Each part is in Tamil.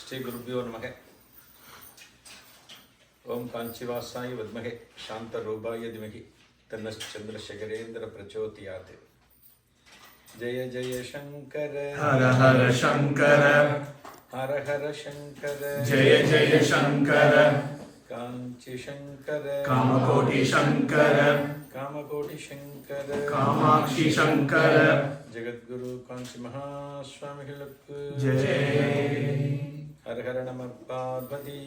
ஸ்ரீ குருபியோ நமக. ஓம் காஞ்சிவாசாய வித்மகே சாந்த ரூபாய திமகி தன்னச்சந்திரசேகரேந்திர பிரச்சோதியாத். ஜெய ஜெய சங்கர ஹர ஹர சங்கர ஹர ஹர சங்கர ஜெய ஜெய சங்கர காஞ்சி சங்கர காமகோடி சங்கர காமகோடி சங்கர காமாட்சி சங்கர ஜெகத்குரு காஞ்சி மகாஸ்வாமிகளுக்கு ஜெய். ஹர ஹர நம பார்வதி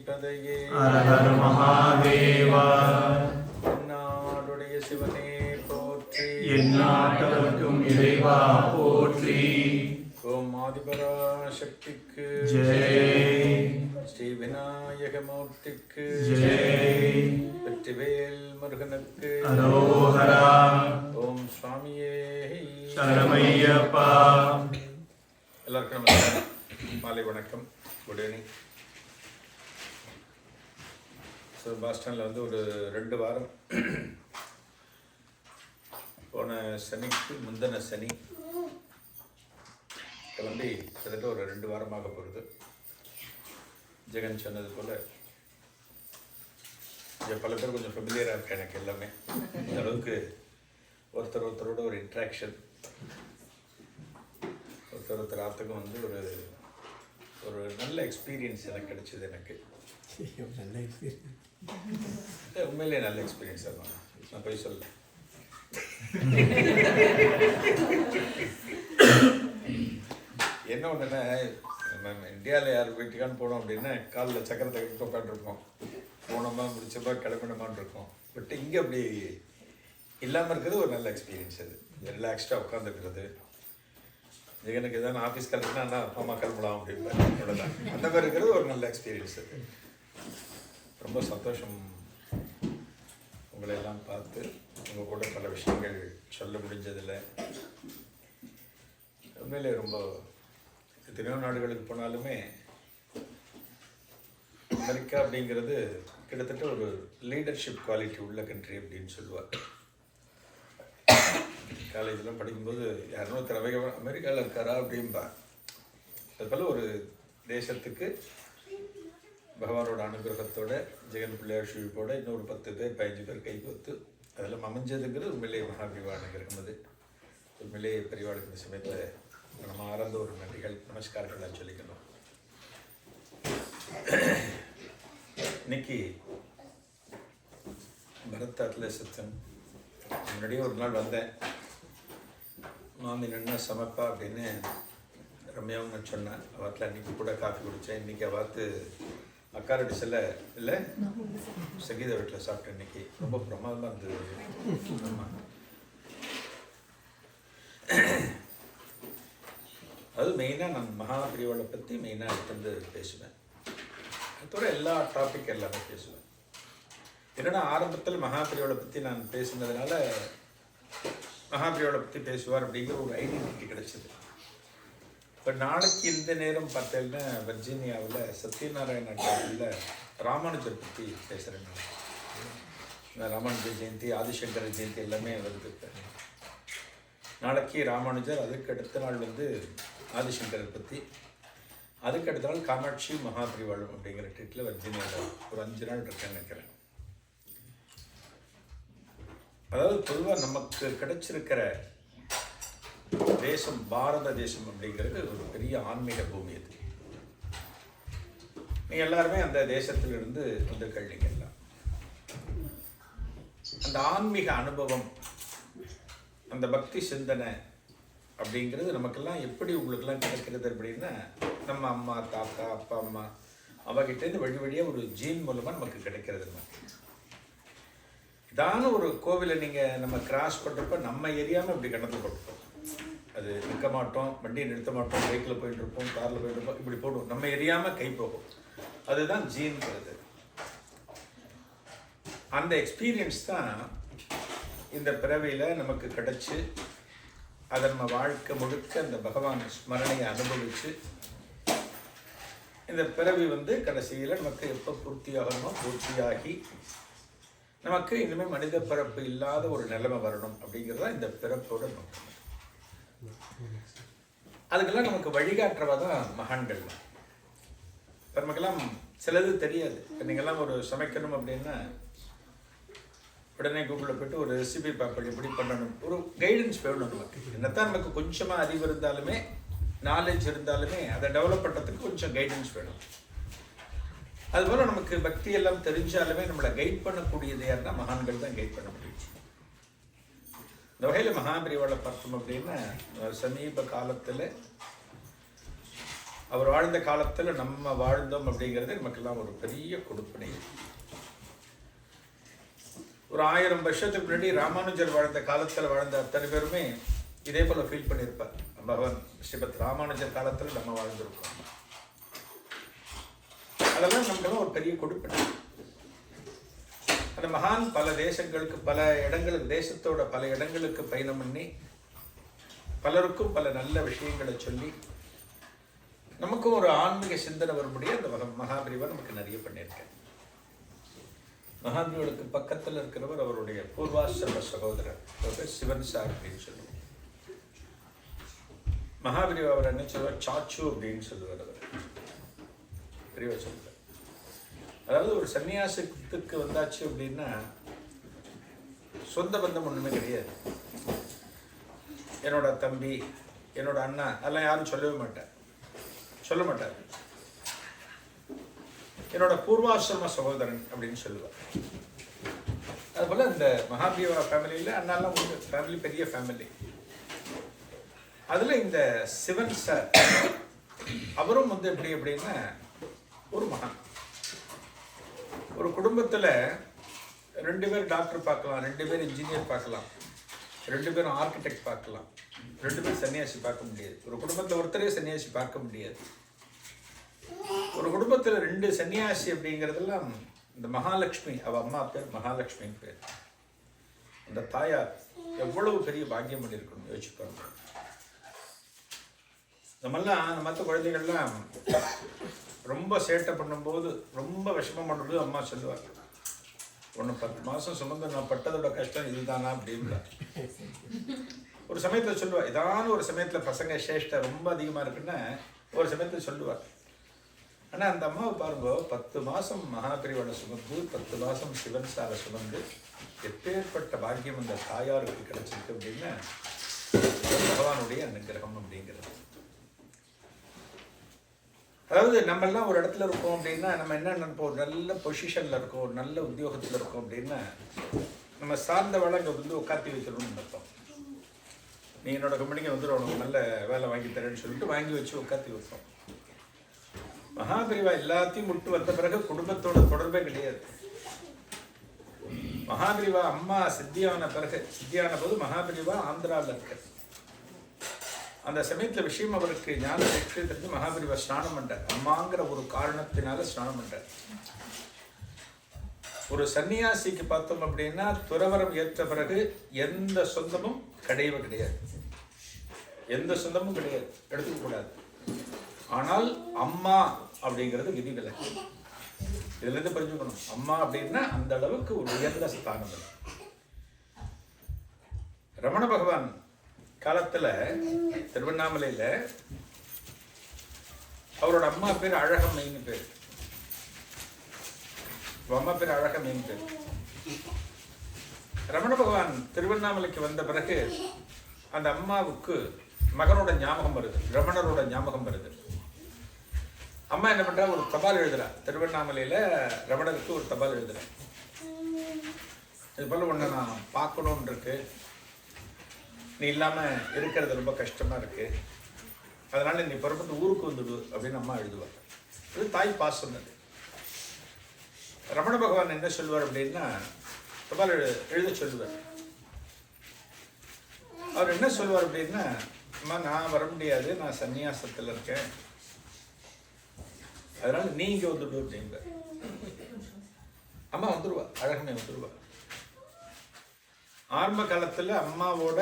பதையே ஹர ஹர மகாதேவா. நாடுடைய சிவனே போற்றி எந்நாட்டவர்க்கும் இறைவா போற்றி. ஓம் ஆதிபரா சக்திக்கு ஜெய் ஸ்ரீ விநாயகமூர்த்திக்கு ஜெய். வெற்றிவேல் முருகனுக்கு அரோஹரா. ஓம் சுவாமியே சரமையப்பா. எல்லாருக்கும் நமஸ்காரம். மாலை வணக்கம். Good evening. ஸோ பாஸ்டனில் வந்து ஒரு 2 வாரம், போன சனிக்கு முந்தின சனி கிளம்பி கிட்டத்தட்ட ஒரு 2 வாரமாக போகிறது. ஜெகன் சொன்னது போல் இங்கே பல பேர் கொஞ்சம் ஃபெமிலியராக இருக்கு எனக்கு எல்லாமே. இந்த அளவுக்கு ஒருத்தரோட ஒரு இன்ட்ராக்ஷன், ஒருத்தர் ஆத்துக்கும் வந்து ஒரு நல்ல எக்ஸ்பீரியன்ஸ் எனக்கு கிடைச்சிது. எனக்கு நல்ல எக்ஸ்பீரியன்ஸ், உண்மையிலே நல்ல எக்ஸ்பீரியன்ஸ். அதுதான், நான் போய் சொல்ல. என்ன ஒன்றுன்னா, நம்ம இந்தியாவில் யார் வீட்டுக்கான்னு போனோம் அப்படின்னா காலில் சக்கரத்தை உட்காந்துருக்கோம், போனோமா முடிச்சப்பா கிளம்பினோமான் இருக்கோம். பட் இங்கே அப்படி இல்லாமல் இருக்கிறது ஒரு நல்ல எக்ஸ்பீரியன்ஸ். அது ரிலாக்ஸ்டாக உட்காந்துருக்கிறது. ஜெகனுக்கு எதாவது ஆஃபீஸ் கிளம்புனா அண்ணா அப்பா அம்மா கிளம்பலாம் அப்படின்னு அவ்வளோதான். அந்த மாதிரி இருக்கிறது ஒரு நல்ல எக்ஸ்பீரியன்ஸ். அது ரொம்ப சந்தோஷம் உங்களை எல்லாம் பார்த்து உங்கள் கூட பல விஷயங்கள் சொல்ல முடிஞ்சதில்லை. உண்மையிலே ரொம்ப எத்தனையோ நாடுகளுக்கு போனாலுமே அமெரிக்கா அப்படிங்கிறது கிட்டத்தட்ட ஒரு லீடர்ஷிப் குவாலிட்டி உள்ள கண்ட்ரி அப்படின்னு சொல்லுவார். காலேஜெலாம் படிக்கும்போது யாருனோ அமெரிக்காவில் இருக்காரா அப்படின்பா. அதுபோல் ஒரு தேசத்துக்கு பகவானோட அனுகிரகத்தோட, ஜெகன் பிள்ளையார் ஷிவிப்போட இன்னொரு 10 பேர் 15 பேர் கை கோத்து அதெல்லாம் அமைஞ்சதுங்கிறது உண்மையிலேயே மகாபிரிவா அனுகிரகம். அது உண்மையிலேயே பெரியவாளுக்கு இந்த சமயத்தில் நம்ம ஆரம்ப ஒரு நன்றிகள் நமஸ்காரங்களாக சொல்லிக்கணும். இன்னைக்கு பரத்தாத்தில் சத்தம் முன்னாடியே ஒரு நாள் வந்தேன். மாமி நின்னா சமைப்பா அப்படின்னு ரம்யாவும் நான் சொன்னேன். அவத்தில் அன்றைக்கி கூட காஃபி குடித்தேன். இன்றைக்கி அவாத்து அக்கா ரெட்டி செல்ல இல்லை சங்கீத வீட்டில் சாப்பிட்டேன். இன்றைக்கி ரொம்ப பிரமாதமாக இருந்தது. ஆமாம், அது மெயினாக நான் மகாபிரிவாளை பற்றி மெயினாக எடுத்து பேசுவேன். அதோட எல்லா டாபிக் எல்லாமே பேசுவேன். என்னென்னா ஆரம்பத்தில் மகாபிரிவாளை பற்றி நான் பேசுனதுனால மகாபிரிவாளை பற்றி பேசுவார் அப்படிங்கிற ஒரு ஐடென்டிட்டி கிடைச்சிது. இப்போ நாளைக்கு இந்த நேரம் பார்த்தேன்னா வர்ஜீனியாவில் சத்யநாராயண டேமில் ராமானுஜர் பற்றி பேசுகிறேன். நான் ராமானுஜர் ஜெயந்தி, ஆதிசங்கர ஜெயந்தி எல்லாமே வருது. நாளைக்கு ராமானுஜர், அதுக்கு அடுத்த நாள் வந்து ஆதிசங்கரர் பற்றி, அதுக்கு அடுத்த நாள் காமாட்சி மகாபிரிவாளம் அப்படிங்கிற ட்ரீட்டில் வர்ஜீனியாவில் ஒரு 5 நாள் இருக்கேன்னு நினைக்கிறேன். அதாவது பொதுவாக நமக்கு கிடைச்சிருக்கிற தேசம் பாரத தேசம் அப்படிங்கிறது ஒரு பெரிய ஆன்மீக பூமி. அது நீங்கள் எல்லாருமே அந்த தேசத்திலிருந்து வந்திருக்கீங்க. எல்லாம் அந்த ஆன்மீக அனுபவம், அந்த பக்தி சிந்தனை அப்படிங்கிறது நமக்கெல்லாம் எப்படி உங்களுக்கெல்லாம் கிடைக்கிறது அப்படின்னா, நம்ம அம்மா தாத்தா அப்பா அம்மா அவகிட்டேருந்து வழி வழியாக ஒரு ஜீன் மூலமாக நமக்கு கிடைக்கிறது. நமக்கு இதான ஒரு கோவிலை நீங்கள் நம்ம கிராஸ் பண்ணுறப்ப நம்ம எரியாமல் இப்படி கடந்து போட்டுருப்போம். அது நிற்க மாட்டோம், வண்டியை நிறுத்த மாட்டோம், பைக்கில் போயிட்டுருப்போம், காரில் போயிட்டுருப்போம், இப்படி போடுவோம். நம்ம எரியாமல் கை போகும். அதுதான் ஜீன்கிறது. அந்த எக்ஸ்பீரியன்ஸ் தான் இந்த பிறவியில் நமக்கு கிடச்சி அதை நம்ம வாழ்க்கை முழுக்க அந்த பகவான் ஸ்மரணையை அனுபவித்து இந்த பிறவி வந்து கடைசியில் நமக்கு எப்போ பூர்த்தியாகணுமோ பூர்த்தியாகி நமக்கு இனிமேல் மனித பிறப்பு இல்லாத ஒரு நிலைமை வரணும் அப்படிங்கிறது தான் இந்த பிறப்போட நோக்கம். அதுக்கெல்லாம் நமக்கு வழிகாட்டுறவா தான் மகான்கள். நமக்கெல்லாம் சிலது தெரியாது. இப்போ நீங்கள்லாம் ஒரு சமைக்கணும் அப்படின்னா உடனே கூகுளில் போய்ட்டு ஒரு ரெசிபி பார்ப்போம், எப்படி பண்ணணும், ஒரு கைடன்ஸ் வேணும் நமக்கு. என்னத்தான் நமக்கு கொஞ்சமாக அறிவு இருந்தாலுமே, நாலேஜ் இருந்தாலுமே அதை டெவலப் பண்ணுறதுக்கு கொஞ்சம் கைடன்ஸ் வேணும். அதுபோல் நமக்கு பக்தி எல்லாம் தெரிஞ்சாலுமே நம்மளை கைட் பண்ணக்கூடியது யாருன்னா மகான்கள் தான் கைட் பண்ண முடியும். இந்த வகையில் மகாபிரிவாளை பார்த்தோம் அப்படின்னா சமீப காலத்தில் அவர் வாழ்ந்த காலத்தில் நம்ம வாழ்ந்தோம் அப்படிங்கிறது நமக்கெல்லாம் ஒரு பெரிய கொடுப்பினை. ஒரு 1000 வருஷத்துக்கு முன்னாடி ராமானுஜர் வாழ்ந்த காலத்தில் வாழ்ந்த அத்தனை பேருமே இதே போல் ஃபீல் பண்ணியிருப்பார். பகவான் ஸ்ரீபத் ராமானுஜர் காலத்தில் நம்ம வாழ்ந்திருக்கோம். அதெல்லாம் நமக்கெல்லாம் ஒரு பெரிய கொடுப்பினை. அந்த மகான் பல தேசங்களுக்கு, பல இடங்களுக்கு, தேசத்தோட பல இடங்களுக்கு பயணம் பண்ணி பலருக்கும் பல நல்ல விஷயங்களை சொல்லி நமக்கும் ஒரு ஆன்மீக சிந்தனை வரும்படியே அந்த மகாபிரிவா நமக்கு நிறைய பண்ணியிருக்கேன். மகாபிரிவளுக்கு பக்கத்தில் இருக்கிறவர் அவருடைய பூர்வாசிரம சகோதரர், அவர் சிவன் சார் அப்படின்னு சொல்லுவார். மகாபிரிவா அவர் என்ன சொல்லுவார், சாச்சு அப்படின்னு சொல்லுவார். அவர் பெரியவா சொல்லுவார். அதாவது ஒரு சன்னியாசத்துக்கு வந்தாச்சு அப்படின்னா சொந்த பந்தம் ஒன்றுமே கிடையாது. என்னோட தம்பி, என்னோட அண்ணா அதெல்லாம் யாரும் சொல்ல மாட்டார். என்னோட பூர்வாசிரம சகோதரன் அப்படின்னு சொல்லுவார். அதுபோல் இந்த மகாபிரிவா ஃபேமிலியில் அண்ணாலாம் ஒரு ஃபேமிலி, பெரிய ஃபேமிலி. அதில் இந்த சிவன் சார் அவரும் வந்து எப்படி அப்படின்னா ஒரு மகான். ஒரு குடும்பத்தில் 2 பேர் டாக்டர் பார்க்கலாம், 2 பேர் இன்ஜினியர் பார்க்கலாம், 2 பேரும் ஆர்கிடெக்ட் பார்க்கலாம், 2 பேர் சன்னியாசி பார்க்க முடியாது. ஒரு குடும்பத்தில் ஒருத்தரே சன்னியாசி பார்க்க முடியாது. ஒரு குடும்பத்தில் 2 சன்னியாசி அப்படிங்கிறதெல்லாம் இந்த மகாலட்சுமி, அவள் அம்மா பேர் மகாலட்சுமின்னு பேர். அந்த தாயார் எவ்வளவு பெரிய பாக்கியம் பண்ணியிருக்கணும் யோசிச்சு பாருங்க. நம்மெல்லாம் அந்த மற்ற குழந்தைகள்லாம் ரொம்ப சேட்டை பண்ணும்போது, ரொம்ப விஷமம் பண்ணும்போது அம்மா சொல்லுவார், ஒன்று 10 மாதம் சுமந்து நான் பட்டதோட கஷ்டம் இதுதானா அப்படின்னா. ஒரு சமயத்தில் சொல்லுவாள், ஏதான ஒரு சமயத்தில் பசங்க சேஷ்டை ரொம்ப அதிகமாக இருக்குன்னா ஒரு சமயத்தில் சொல்லுவாள். ஆனால் அந்த அம்மாவை பாருங்க, 10 மாதம் மகாபிரிவாளை சுமந்து 10 மாதம் சிவன் சாரை சுமந்து எப்பேற்பட்ட பாக்கியம் அந்த தாயாருக்கு கிடைச்சிருக்கு அப்படின்னா பகவானுடைய அனுகிரகம் அப்படிங்கிறது. அதாவது நம்மெல்லாம் ஒரு இடத்துல இருக்கோம் அப்படின்னா நம்ம என்ன நினைப்போம், ஒரு நல்ல பொசிஷனில் இருக்கோம், ஒரு நல்ல உத்தியோகத்தில் இருக்கோம் அப்படின்னா நம்ம சார்ந்தவளை அங்கே வந்து உட்காத்தி வைக்கணும்னு நினைப்போம். நீ என்னோட கம்பெனிக்கு வந்துடும், உனக்கு நல்ல வேலை வாங்கி தரேன்னு சொல்லிட்டு வாங்கி வச்சு உட்காத்தி வைப்போம். மகாபிரிவா எல்லாத்தையும் விட்டு வந்த பிறகு குடும்பத்தோட தொடர்பே கிடையாது. மகாபிரிவா அம்மா சித்தியான போது மகாபிரிவா ஆந்திராவில் இருக்க அந்த சமயத்தில் விஷயம் அவருக்கு ஞான லட்சியத்திற்கு மகாபிரிவா ஸ்நானம் பண்றார். அம்மாங்கிற ஒரு காரணத்தினால ஸ்நானம் பண்றார். ஒரு சன்னியாசிக்கு பார்த்தோம் அப்படின்னா துறவரம் ஏற்ற பிறகு எந்த சொந்தமும் கிடையாது, எந்த சொந்தமும் கிடையாது, எடுத்துக்க கூடாது. ஆனால் அம்மா அப்படிங்கிறது விதிவிலக்கு. இதுல இருந்து புரிஞ்சுக்கணும், அம்மா அப்படின்னா அந்த அளவுக்கு ஒரு உயர்ந்த ஸ்தானம். ரமண பகவான் காலத்துல திருவண்ணாமலையில அவரோட அம்மா பேர் அழகம்மைன்னு பேர். அம்மா பேர் அழகம்மைன்னு பேர். ரமண பகவான் திருவண்ணாமலைக்கு வந்த பிறகு அந்த அம்மாவுக்கு மகனோட ஞாபகம் வருது, ரமணரோட ஞாபகம் வருது. அம்மா என்ன பண்றா, ஒரு தபால் எழுதுறா. திருவண்ணாமலையில ரமணருக்கு ஒரு தபால் எழுதுறா. இது போல ஒன்று நான் பார்க்கணும்னு இருக்கு, நீ இல்லாமல் இருக்கிறது ரொம்ப கஷ்டமாக இருக்கு, அதனால நீ புறப்பட்டு ஊருக்கு வந்துடு அப்படின்னு அம்மா எழுதுவார். இது தாய் பாஸ் சொன்னது. ரமண பகவான் என்ன சொல்லுவார் அப்படின்னா தபால் எழுத சொல்லுவார். அவர் என்ன சொல்லுவார் அப்படின்னா, அம்மா நான் வர முடியாது, நான் சன்னியாசத்தில் இருக்கேன், அதனால நீ இங்கே வந்துடு அப்படிங்க. அம்மா வந்துடுவா, அழகமே வந்துடுவா. ஆரம்ப காலத்தில் அம்மாவோட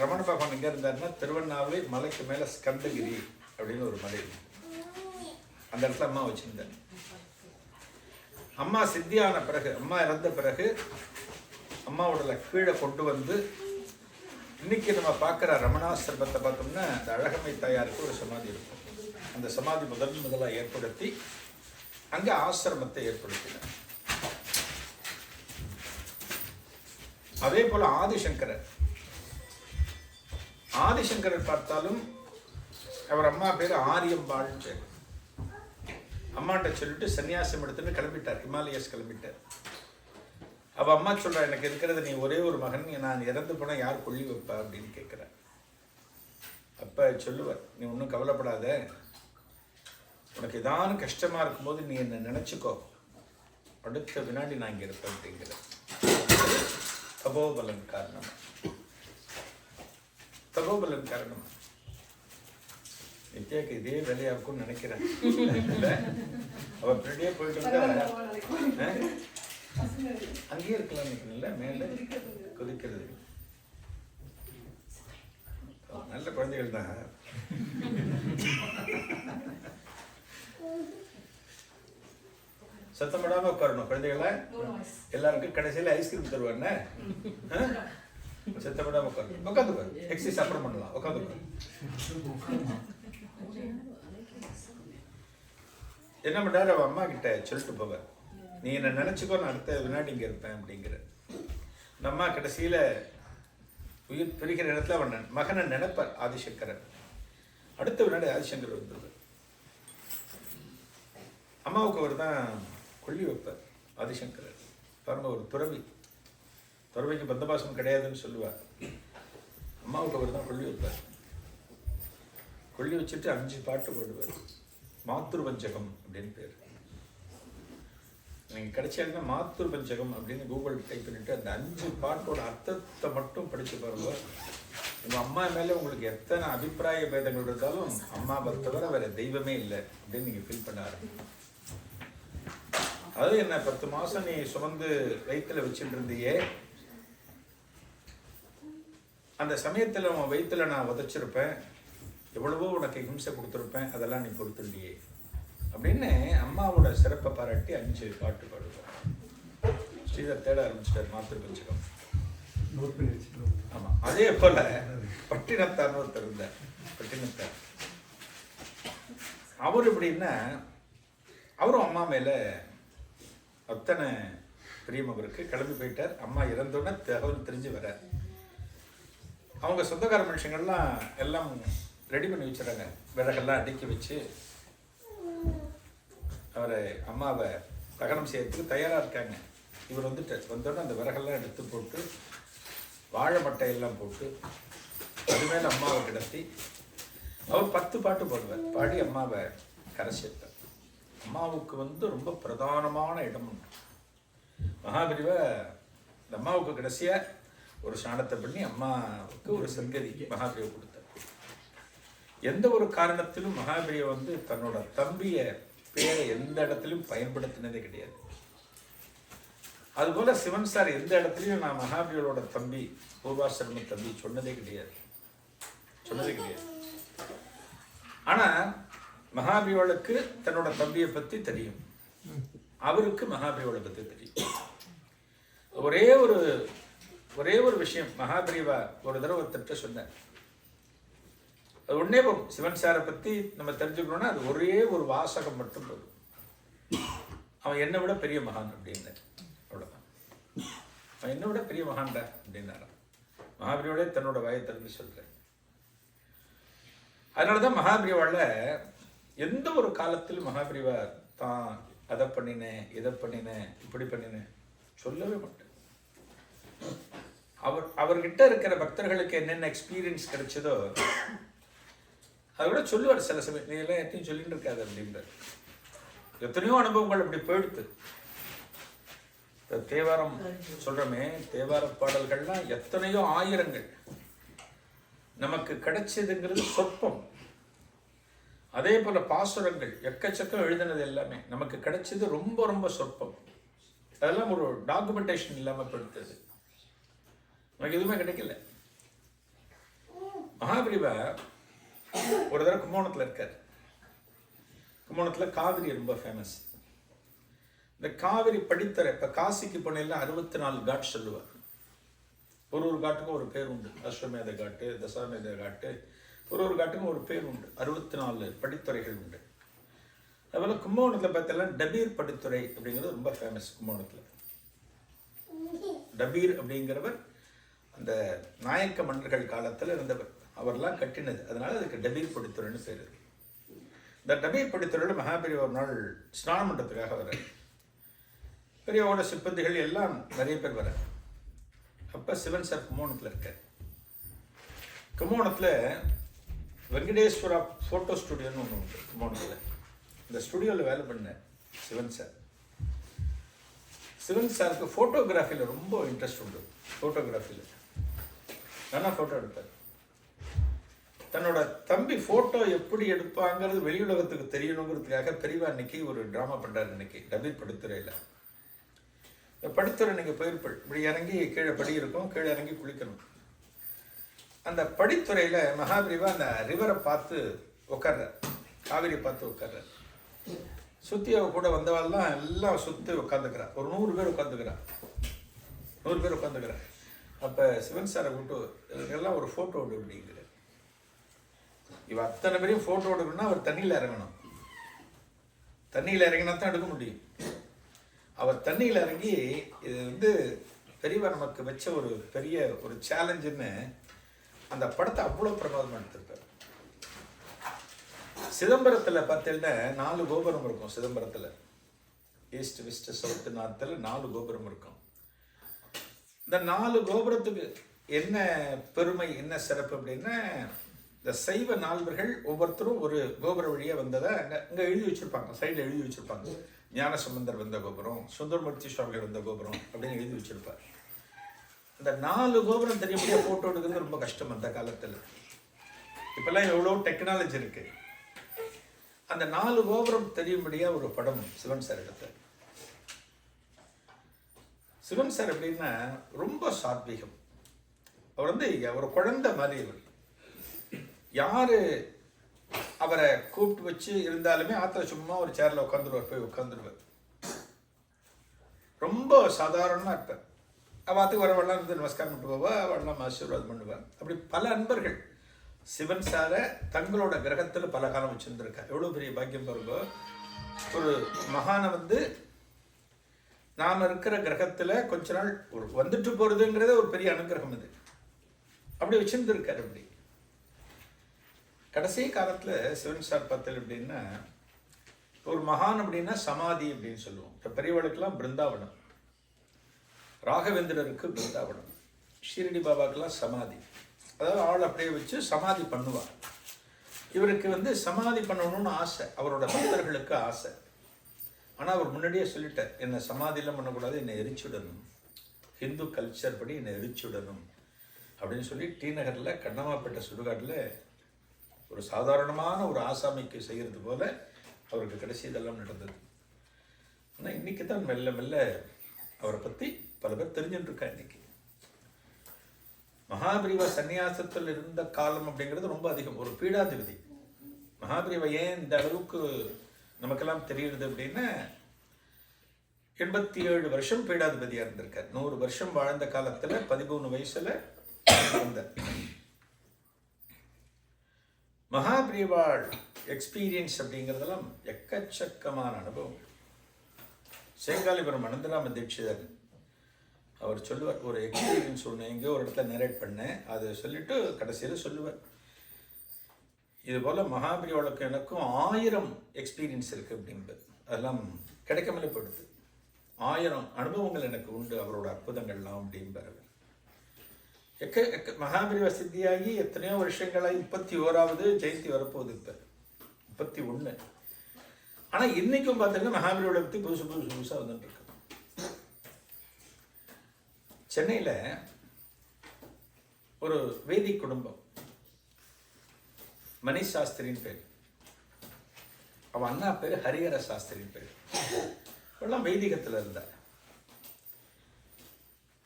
ரமண பகவான் எங்கே இருந்தாருன்னா திருவண்ணாமலை மலைக்கு மேலே ஸ்கந்தகிரி அப்படின்னு ஒரு மலை, அந்த இடத்துல அம்மா வச்சிருந்தார். அம்மா சித்தியான பிறகு, அம்மா இறந்த பிறகு அம்மாவோட கீழே கொண்டு வந்து இன்னைக்கு நம்ம பார்க்குற ரமணாசிரமத்தை பார்த்தோம்னா அந்த அழகம்மை தாயாருக்கு ஒரு சமாதி இருக்கும். அந்த சமாதி முதலாக ஏற்படுத்தி அங்கே ஆசிரமத்தை ஏற்படுத்தினார். அதே போல ஆதிசங்கரர் பார்த்தாலும் அவர் அம்மா பேர் ஆரியம்பாள்னு பேர். அம்மாட்ட சொல்லிட்டு சன்னியாசம் எடுத்துன்னு கிளம்பிட்டார், ஹிமாலயஸ் கிளம்பிட்டார். அவ அம்மா சொல்றா, எனக்கு இருக்கிறது நீ ஒரே ஒரு மகன், நான் இறந்து போனா யார் கொள்ளி வைப்பா அப்படின்னு கேட்கிறார். அப்ப சொல்லுவார், நீ ஒன்றும் கவலைப்படாத, உனக்கு ஏதாவது கஷ்டமா இருக்கும்போது நீ என்ன நினைச்சுக்கோ, அடுத்த வினாடி நான் இங்க இருப்பேன் அப்படிங்கிற தபோபலன் காரணம். தபோபலன் காரணம் நித்யாக்கு இதே வேலையா இருக்கும்னு நினைக்கிறேன். அவ பின்னாடியே போயிட்டு இருந்தா அங்கேயே இருக்கலாம் நினைக்கிறேன்ல, மேல கொதிக்கிறது. நல்ல குழந்தைகள் தான். சத்தமிடாம உட்காரணும் குழந்தைகளை. எல்லாருக்கும் கடைசியில ஐஸ்கிரீம் தருவாங்க. சத்தமிடாம உட்காரணும். உட்காந்துக்கோ, எக்ஸசைஸ் அப்புறம் பண்ணலாம். உட்காந்துக்கோ. என்ன பண்றாரு, அவ அம்மா கிட்ட சொல்லிட்டு போவார், நீ என்ன நினைச்சுக்கோ, நான் அடுத்த வினாடி இங்க இருப்பேன் அப்படிங்கிற. இந்த அம்மா கடைசியில உயிர் பிரிக்கிற இடத்துல அவன் மகனை நினைப்பார் ஆதிசங்கரன். அடுத்த வினாடி ஆதிசங்கர் வந்துருவார். அம்மாவுக்கு அவர் தான் கொள்ளி வைப்பார் ஆதிசங்கரர். பாருங்க, ஒரு துறவிக்கு பந்தபாசம் கிடையாதுன்னு சொல்லுவார். அம்மாவுக்கு அவர் தான் கொள்ளி வைப்பார். கொள்ளி வச்சுட்டு 5 பாட்டு போடுவார். மாத்ரு பஞ்சகம் அப்படின்னு பேர். நீங்கள் கிடைச்சாங்கன்னா மாத்ரு பஞ்சகம் அப்படின்னு கூகுள் டைப் பண்ணிட்டு அந்த 5 பாட்டோட அர்த்தத்தை மட்டும் படிச்சு பாருங்க. உங்கள் அம்மா மேலே உங்களுக்கு எத்தனை அபிப்பிராய பேதங்கள் இருந்தாலும் அம்மாவை தவிர வேற தெய்வமே இல்லை அப்படின்னு நீங்கள் ஃபீல் பண்ண ஆரம்பிக்கும். அது என்ன, 10 மாதம் நீ சுமந்து வயிற்றுல வச்சுட்டு இருந்தியே, அந்த சமயத்தில் உன் வயிற்றுல நான் உதைச்சிருப்பேன், எவ்வளவோ உனக்கு ஹிம்சை கொடுத்துருப்பேன், அதெல்லாம் நீ பொறுத்துண்டியே அப்படின்னு அம்மாவோட சிறப்பை பாராட்டி 5 பாட்டு பாடுவார். ஸ்ரீதர் தேட ஆரம்பிச்சிட்டார் மாத்ரு பஞ்சகம். ஆமா, அதே போல பட்டினத்தார்னு ஒருத்தர் இருந்தார். பட்டினத்தார் அவர் எப்படின்னா, அவரும் அம்மா மேல அத்தனை பிரியம் அவருக்கு. கிளம்பி போயிட்டார். அம்மா இறந்தோன்னே தகவல் தெரிஞ்சு வர அவங்க சொந்தக்கார மனுஷங்கள்லாம் எல்லாம் ரெடி பண்ணி வச்சுறாங்க. விறகெல்லாம் அடுக்கி வச்சு அவரை அம்மாவை தகனம் செய்யறதுக்கு தயாராக இருக்காங்க. இவர் வந்தோடனே அந்த விறகெல்லாம் எடுத்து போட்டு வாழை மட்டையெல்லாம் போட்டு அது மேலே அம்மாவை கிடத்தி அவர் 10 பாட்டு பாடுவார். பாடி அம்மாவை கரை சேர்த்தார். அம்மாவுக்கு ரொம்ப பிரதானமான இடம் உண்டு. மகாபிரிவை இந்த அம்மாவுக்கு கடைசியாக ஒரு சாணத்தை பண்ணி அம்மாவுக்கு ஒரு சங்கதி மகாபிரிவை கொடுத்தார். எந்த ஒரு காரணத்திலும் மகாபிரியை தன்னோட தம்பிய பேரை எந்த இடத்திலும் பயன்படுத்தினதே கிடையாது. அதுபோல சிவன் சார் எந்த இடத்துலையும் நான் மகாபிரியோட தம்பி, பூர்வாசிரம தம்பி சொன்னதே கிடையாது. ஆனா மகாபிரியோளுக்கு தன்னோட தம்பியை பத்தி தெரியும், அவருக்கு மகாபிரியோட பத்தி தெரியும். ஒரே ஒரு விஷயம் மகாபிரிவா ஒரு தடவை திட்ட சொன்னார். அது ஒன்னே போதும். சிவன் சாரை பத்தி நம்ம தெரிஞ்சுக்கணும்னா அது ஒரே ஒரு வாசகம் மட்டும் போதும். அவன் என்னை விட பெரிய மகான் அப்படின்னு. அவ்வளவுதான். அவன் என்னை விட பெரிய மகான்டா அப்படின்னாரான். மகாபிரியோட தன்னோட வாயை திறந்து சொல்றேன். அதனாலதான் மகாபிரிவால எந்த ஒரு காலத்திலும் மகாபிரிவா தான் அதை பண்ணினேன், இதை பண்ணினேன், இப்படி பண்ணினேன் சொல்லவே மாட்டேன். அவர்கிட்ட இருக்கிற பக்தர்களுக்கு என்னென்ன எக்ஸ்பீரியன்ஸ் கிடைச்சதோ அதை விட சொல்லுவார். சில சமயம் நீ எல்லாம் எத்தையும் சொல்லிட்டு இருக்காது அப்படின்றார். எத்தனையோ அனுபவங்கள் அப்படி போயிடுத்து. தேவாரம் சொல்றோமே, தேவார பாடல்கள்லாம் எத்தனையோ ஆயிரங்கள் நமக்கு கிடைச்சதுங்கிறது சொற்பம். அதே போல பாசுரங்கள் எக்கச்சக்கம் எழுதினது எல்லாமே நமக்கு கிடைச்சது ரொம்ப ரொம்ப சொற்பம். அதெல்லாம் ஒரு டாக்குமெண்டேஷன் இல்லாம படுத்தது. நமக்கு எதுவுமே கிடைக்கல. மகாபிரிவா ஒரு தடவை கும்போணத்தில் இருக்கார். கும்போணத்தில் காவிரி ரொம்ப ஃபேமஸ். இந்த காவிரி படித்தர இப்போ காசிக்கு போனேன்னா 64 காட் சொல்லுவார். ஒரு காட்டுக்கும் ஒரு பேர் உண்டு. அஸ்வமேத காட்டு, தசாமேத காட்டு, ஒரு காட்டுக்கும் ஒரு பேர் உண்டு. 64 படித்துறைகள் உண்டு. அதுபோல் கும்பகோணத்தில் பார்த்தீங்கன்னா டபீர் படித்துறை அப்படிங்கிறது ரொம்ப ஃபேமஸ். கும்பகோணத்தில் டபீர் அப்படிங்கிறவர் அந்த நாயக்க மன்னர்கள் காலத்தில் இருந்தவர். அவர்லாம் கட்டினது, அதனால அதுக்கு டபீர் படித்துறைன்னு பேர். இந்த டபீர் படித்துறையில் மகாபெரிவா ஒரு நாள் ஸ்நானம் பண்ணுறதுக்காக வர பெரியவோட சிப்பந்திகள் எல்லாம் நிறைய பேர் வர. அப்போ சிவன் சார் கும்பகோணத்தில் இருக்க. கும்பகோணத்தில் வெங்கடேஸ்வரா ஃபோட்டோ ஸ்டுடியோன்னு ஒன்று உண்டு கும்பகோணத்தில். இந்த ஸ்டுடியோவில் வேலை பண்ண சிவன் சார். சிவன் சாருக்கு ஃபோட்டோகிராஃபியில் ரொம்ப இன்ட்ரெஸ்ட் உண்டு. ஃபோட்டோகிராஃபியில் நல்லா ஃபோட்டோ எடுப்பார். தன்னோட தம்பி ஃபோட்டோ எப்படி எடுப்பாங்கிறது வெளியுலகத்துக்கு தெரியணுங்கிறதுக்காக பெரியவா அன்னைக்கு ஒரு ட்ராமா பண்ணுறாரு. இன்னைக்கு டபீர் படித்துறையில். இந்த படித்துறை நீங்கள் போயிருப்பள், இப்படி இறங்கி கீழே படி இருக்கும், கீழே இறங்கி குளிக்கணும். அந்த படித்துறையில் மகாபெரிவா அந்த ரிவரை பார்த்து உட்கார்றார், காவிரி பார்த்து உட்கார்றார். சுற்றி அவ கூட வந்தவாள்லாம் எல்லாம் சுற்றி உட்காந்துக்கிறார். ஒரு 100 பேர் உட்காந்துக்கிறார். 100 பேர் உட்காந்துக்கிறார். அப்போ சிவன் சாரை கூப்பிட்டு எல்லாம் ஒரு ஃபோட்டோ விடு அப்படிங்கிற. இவ அத்தனை பேரையும் ஃபோட்டோ எடுக்கணும்னா அவர் தண்ணியில் இறங்கணும். தண்ணியில் இறங்கினா தான் எடுக்க முடியும். அவர் தண்ணியில் இறங்கி, இது பெரியவா நமக்கு வச்ச ஒரு பெரிய ஒரு சேலஞ்சுன்னு அந்த படத்தை அவ்வளோ பிரமாதமாக எடுத்திருக்காரு. சிதம்பரத்தில் பார்த்தீங்கன்னா 4 கோபுரம் இருக்கும். சிதம்பரத்தில் ஈஸ்ட் வெஸ்ட் சவுத்து நார்த்தில் 4 கோபுரம் இருக்கும். இந்த 4 கோபுரத்துக்கு என்ன பெருமை, என்ன சிறப்பு அப்படின்னா, இந்த சைவ நால்வர்கள் ஒவ்வொருத்தரும் ஒரு கோபுர வழியாக வந்ததை அங்கே எழுதி வச்சுருப்பாங்க. சைடில் எழுதி வச்சுருப்பாங்க. ஞானசம்பந்தர் வந்த கோபுரம், சுந்தரமூர்த்தி சுவாமிகள் வந்த கோபுரம் அப்படின்னு எழுதி வச்சுருப்பார். இந்த 4 கோபுரம் தெரியக்கூடிய ஃபோட்டோ எடுக்கிறது ரொம்ப கஷ்டம் அந்த காலத்தில். இப்போல்லாம் எவ்வளோ டெக்னாலஜி இருக்குது. அந்த 4 கோபுரம் தெரியும்படியாக ஒரு படம் சிவன் சார் எடுத்தார். சிவன் சார் எப்படின்னா ரொம்ப சாத்வீகம். அவர் ஒரு குழந்தை மாதிரி. அவர் யாரு அவரை கூப்பிட்டு வச்சு இருந்தாலுமே ஆத்த சும்மா ஒரு சேர்ல உட்காந்துருவார், போய் உட்காந்துருவார். ரொம்ப சாதாரணமாக இருப்பார். அவத்துக்கு வரவெல்லாம் வந்து நமஸ்காரம் பண்ணிட்டு போவா, அவெல்லாம் ஆசீர்வாதம் பண்ணுவார். அப்படி பல அன்பர்கள் சிவன் சாரை தங்களோட கிரகத்தில் பல காலம் வச்சுருந்துருக்கார். எவ்வளோ பெரிய பாக்கியம் பாருங்க. ஒரு மகானை நாம் இருக்கிற கிரகத்தில் கொஞ்ச நாள் வந்துட்டு போகிறதுங்கிறத ஒரு பெரிய அனுகிரகம். இது அப்படி வச்சுருந்துருக்கார். அப்படி கடைசி காலத்தில் சிவன் சார் பார்த்தல் அப்படின்னா, ஒரு மகான் அப்படின்னா சமாதி அப்படின்னு சொல்லுவோம். இப்போ பெரியவளுக்கெல்லாம் பிருந்தாவனம், ராகவேந்திரருக்கு பிருந்தாவனம், ஷீரடி பாபாக்கெல்லாம் சமாதி. அதாவது ஆள் அப்படியே வச்சு சமாதி பண்ணுவார். இவருக்கு சமாதி பண்ணணும்னு ஆசை, அவரோட பக்தர்களுக்கு ஆசை. ஆனால் அவர் முன்னாடியே சொல்லிட்டார், என்னை சமாதியெல்லாம் பண்ணக்கூடாது, என்னை எரிச்சுடணும், ஹிந்து கல்ச்சர் படி என்னை எரிச்சுடணும் அப்படின்னு சொல்லி டி நகரில் கண்ணமாப்பேட்டை சுடுகாட்டில் ஒரு சாதாரணமான ஒரு ஆசாமிக்கு செய்கிறது போல அவருக்கு கடைசி இதெல்லாம் நடந்தது. ஆனால் இன்னைக்கு தான் மெல்ல மெல்ல அவரை பற்றி பல பேர் தெரிஞ்சுட்டு இருக்கா. இன்னைக்கு மகாபெரிவா சன்னியாசத்தில் இருந்த காலம் அப்படிங்கிறது ரொம்ப அதிகம். ஒரு பீடாதிபதி மகாபெரிவா ஏன் இந்த அளவுக்கு நமக்கெல்லாம் தெரியுது அப்படின்னா, 87 வருஷம் பீடாதிபதியாக இருந்திருக்கார். 100 வருஷம் வாழ்ந்த காலத்தில் 13 வயசுல வந்தார். மகாபெரிவாள் எக்ஸ்பீரியன்ஸ் அப்படிங்கிறதெல்லாம் எக்கச்சக்கமான அனுபவம். சேங்காலிபுரம் அனந்தராம தீட்சிதர் அவர் சொல்லுவார், ஒரு எக்ஸ்பீரியன்ஸ் ஒன்று எங்கேயோ ஒரு இடத்துல நரேட் பண்ணேன், அதை சொல்லிட்டு கடைசியில் சொல்லுவார், இது போல் மகாபெரிவாளுக்கு எனக்கும் 1000 எக்ஸ்பீரியன்ஸ் இருக்குது அப்படிங்கிறது. அதெல்லாம் கிடைக்காமலே போயிடுது. 1000 அனுபவங்கள் எனக்கு உண்டு அவரோட அற்புதங்கள்லாம் அப்படிங்கிறார். மகாபெரிவா சித்தியாகி எத்தனையோ வருஷங்களாகி 31வது ஜெயந்தி வரப்போகுது. இப்போ 31. ஆனால் இன்னைக்கும் பார்த்தீங்கன்னா மகாபெரிவாளை பற்றி புதுசாக வந்துட்டு இருக்கு. சென்னையில் ஒரு வேதிக் குடும்பம், மணிஷ் சாஸ்திரின்னு பேர், அவன் அண்ணா பேர் ஹரிஹர சாஸ்திரின்னு பேர். இப்பெல்லாம் வைதிகத்தில் இருந்தார்.